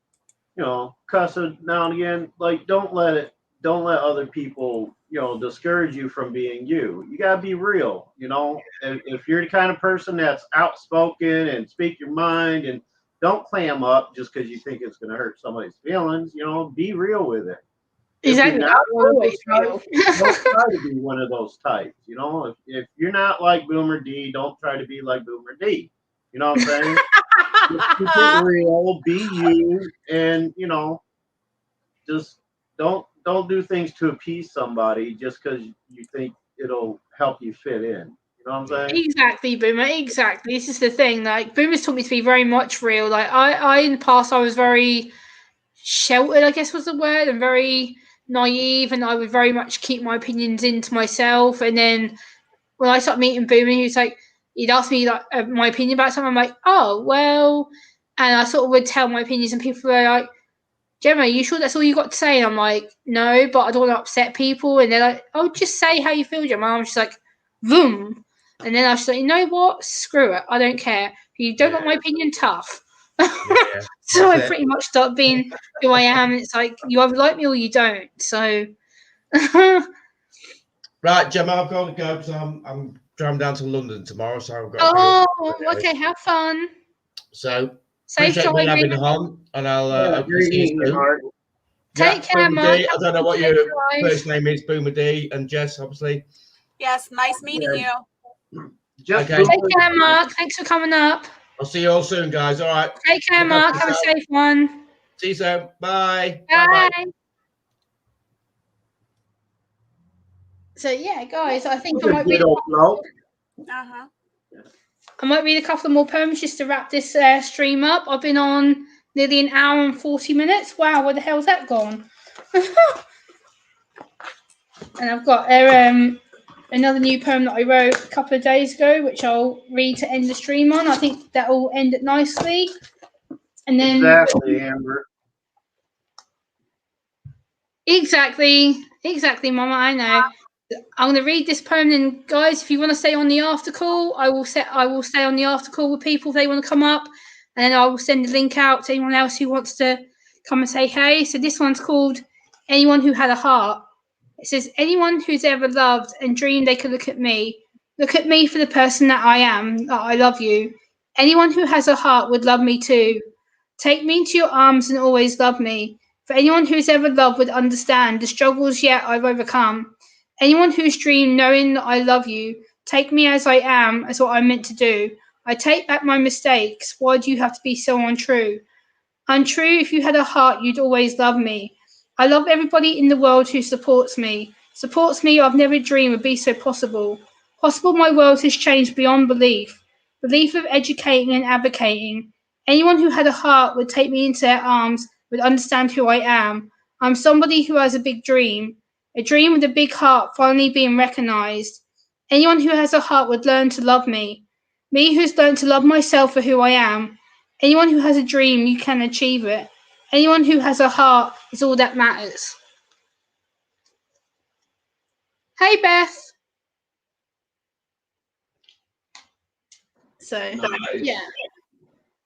cuss it now and again, like don't let other people discourage you from being you. You gotta be real. If you're the kind of person that's outspoken and speak your mind and don't clam up just because you think it's gonna hurt somebody's feelings. Be real with it. Exactly. If you're not one of those types, don't try to be one of those types. If you're not like Boomer D, don't try to be like Boomer D. You know what I'm saying? Just keep it real, be you, and just don't do things to appease somebody just because you think it'll help you fit in. You know what I'm saying? Exactly, Boomer. Exactly. This is the thing. Like, Boomer's taught me to be very much real. Like, I in the past I was very sheltered, I guess was the word, and very naive, and I would very much keep my opinions into myself. And then when I started meeting Boomer, he'd ask me like my opinion about something. I'm like, oh well, and I sort of would tell my opinions, and people were like, Gemma, are you sure that's all you got to say? And I'm like, no, but I don't want to upset people. And they're like, oh, just say how you feel, Gemma. I'm just like, boom. And then I was like, you know what? Screw it. I don't care. If you don't want my opinion, tough. So I pretty much start being who I am. It's like, you either like me or you don't. So. Right, Gemma, I've got to go because I'm driving down to London tomorrow. So I've got Okay. Have fun. So Safe appreciate me driving. having on, and I'll see you soon. Take care, Mark. I don't know what your first name is, Boomer D, and Jess, obviously. Yes, nice meeting you. Okay. Take care, Mark. Thanks for coming up. I'll see you all soon, guys. All right. Take care, Mark. Have a safe one. See you soon. Bye. Bye. So yeah, guys, I think I might read a couple more poems just to wrap this stream up. I've been on nearly an hour and 40 minutes. Wow, where the hell's that gone? And I've got another new poem that I wrote a couple of days ago, which I'll read to end the stream on. I think that will end it nicely. And then exactly, Amber. Exactly, Mama. I know. I'm going to read this poem, and guys, if you want to stay on the after call, I will stay on the after call with people if they want to come up, and then I will send the link out to anyone else who wants to come and say hey. So this one's called "Anyone Who Had a Heart." It says, "Anyone who's ever loved and dreamed they could look at me for the person that I am. That I love you. Anyone who has a heart would love me too. Take me into your arms and always love me. For anyone who's ever loved would understand the struggles yet I've overcome. Anyone who's dreamed knowing that I love you, take me as I am, as what I'm meant to do. I take back my mistakes. Why do you have to be so untrue? Untrue, if you had a heart, you'd always love me. I love everybody in the world who supports me. I've never dreamed would be so possible. Possible my world has changed beyond belief. Belief of educating and advocating. Anyone who had a heart would take me into their arms, would understand who I am. I'm somebody who has a big dream. A dream with a big heart finally being recognized. Anyone who has a heart would learn to love me. Me who's learned to love myself for who I am. Anyone who has a dream, you can achieve it. Anyone who has a heart is all that matters. Hey, Beth. So, nice. Yeah.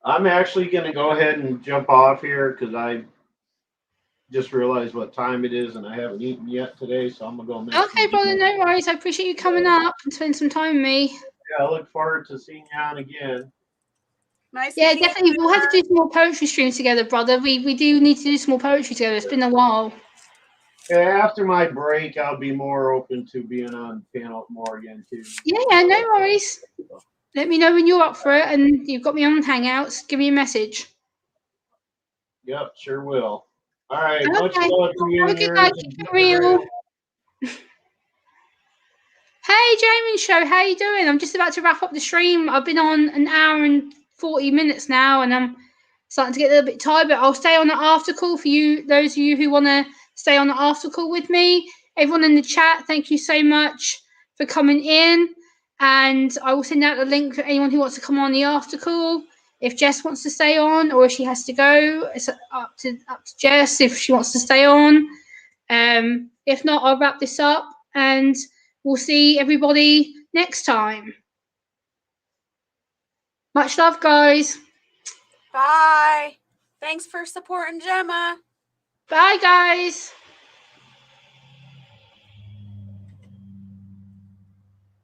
I'm actually going to go ahead and jump off here because I just realized what time it is, and I haven't eaten yet today, so I'm gonna go make. Okay, brother, no worries. I appreciate you coming up and spending some time with me. Yeah, I look forward to seeing you on again. Nice. Yeah, definitely. We'll have to do some more poetry streams together, brother. We do need to do some more poetry together. It's been a while. Yeah, after my break, I'll be more open to being on panel more again too. Yeah, no worries. Let me know when you're up for it, and you've got me on Hangouts. Give me a message. Yep, sure will. All right, Okay. much love to you. Have a good night. Keep it real. Hey, Jamie Show, how you doing? I'm just about to wrap up the stream. I've been on an hour and 40 minutes now, and I'm starting to get a little bit tired, but I'll stay on the after call for you, those of you who want to stay on the after call with me. Everyone in the chat, thank you so much for coming in, and I will send out the link for anyone who wants to come on the after call. If Jess wants to stay on, or if she has to go, it's up to Jess if she wants to stay on. If not, I'll wrap this up, and we'll see everybody next time. Much love, guys. Bye. Thanks for supporting Gemma. Bye, guys.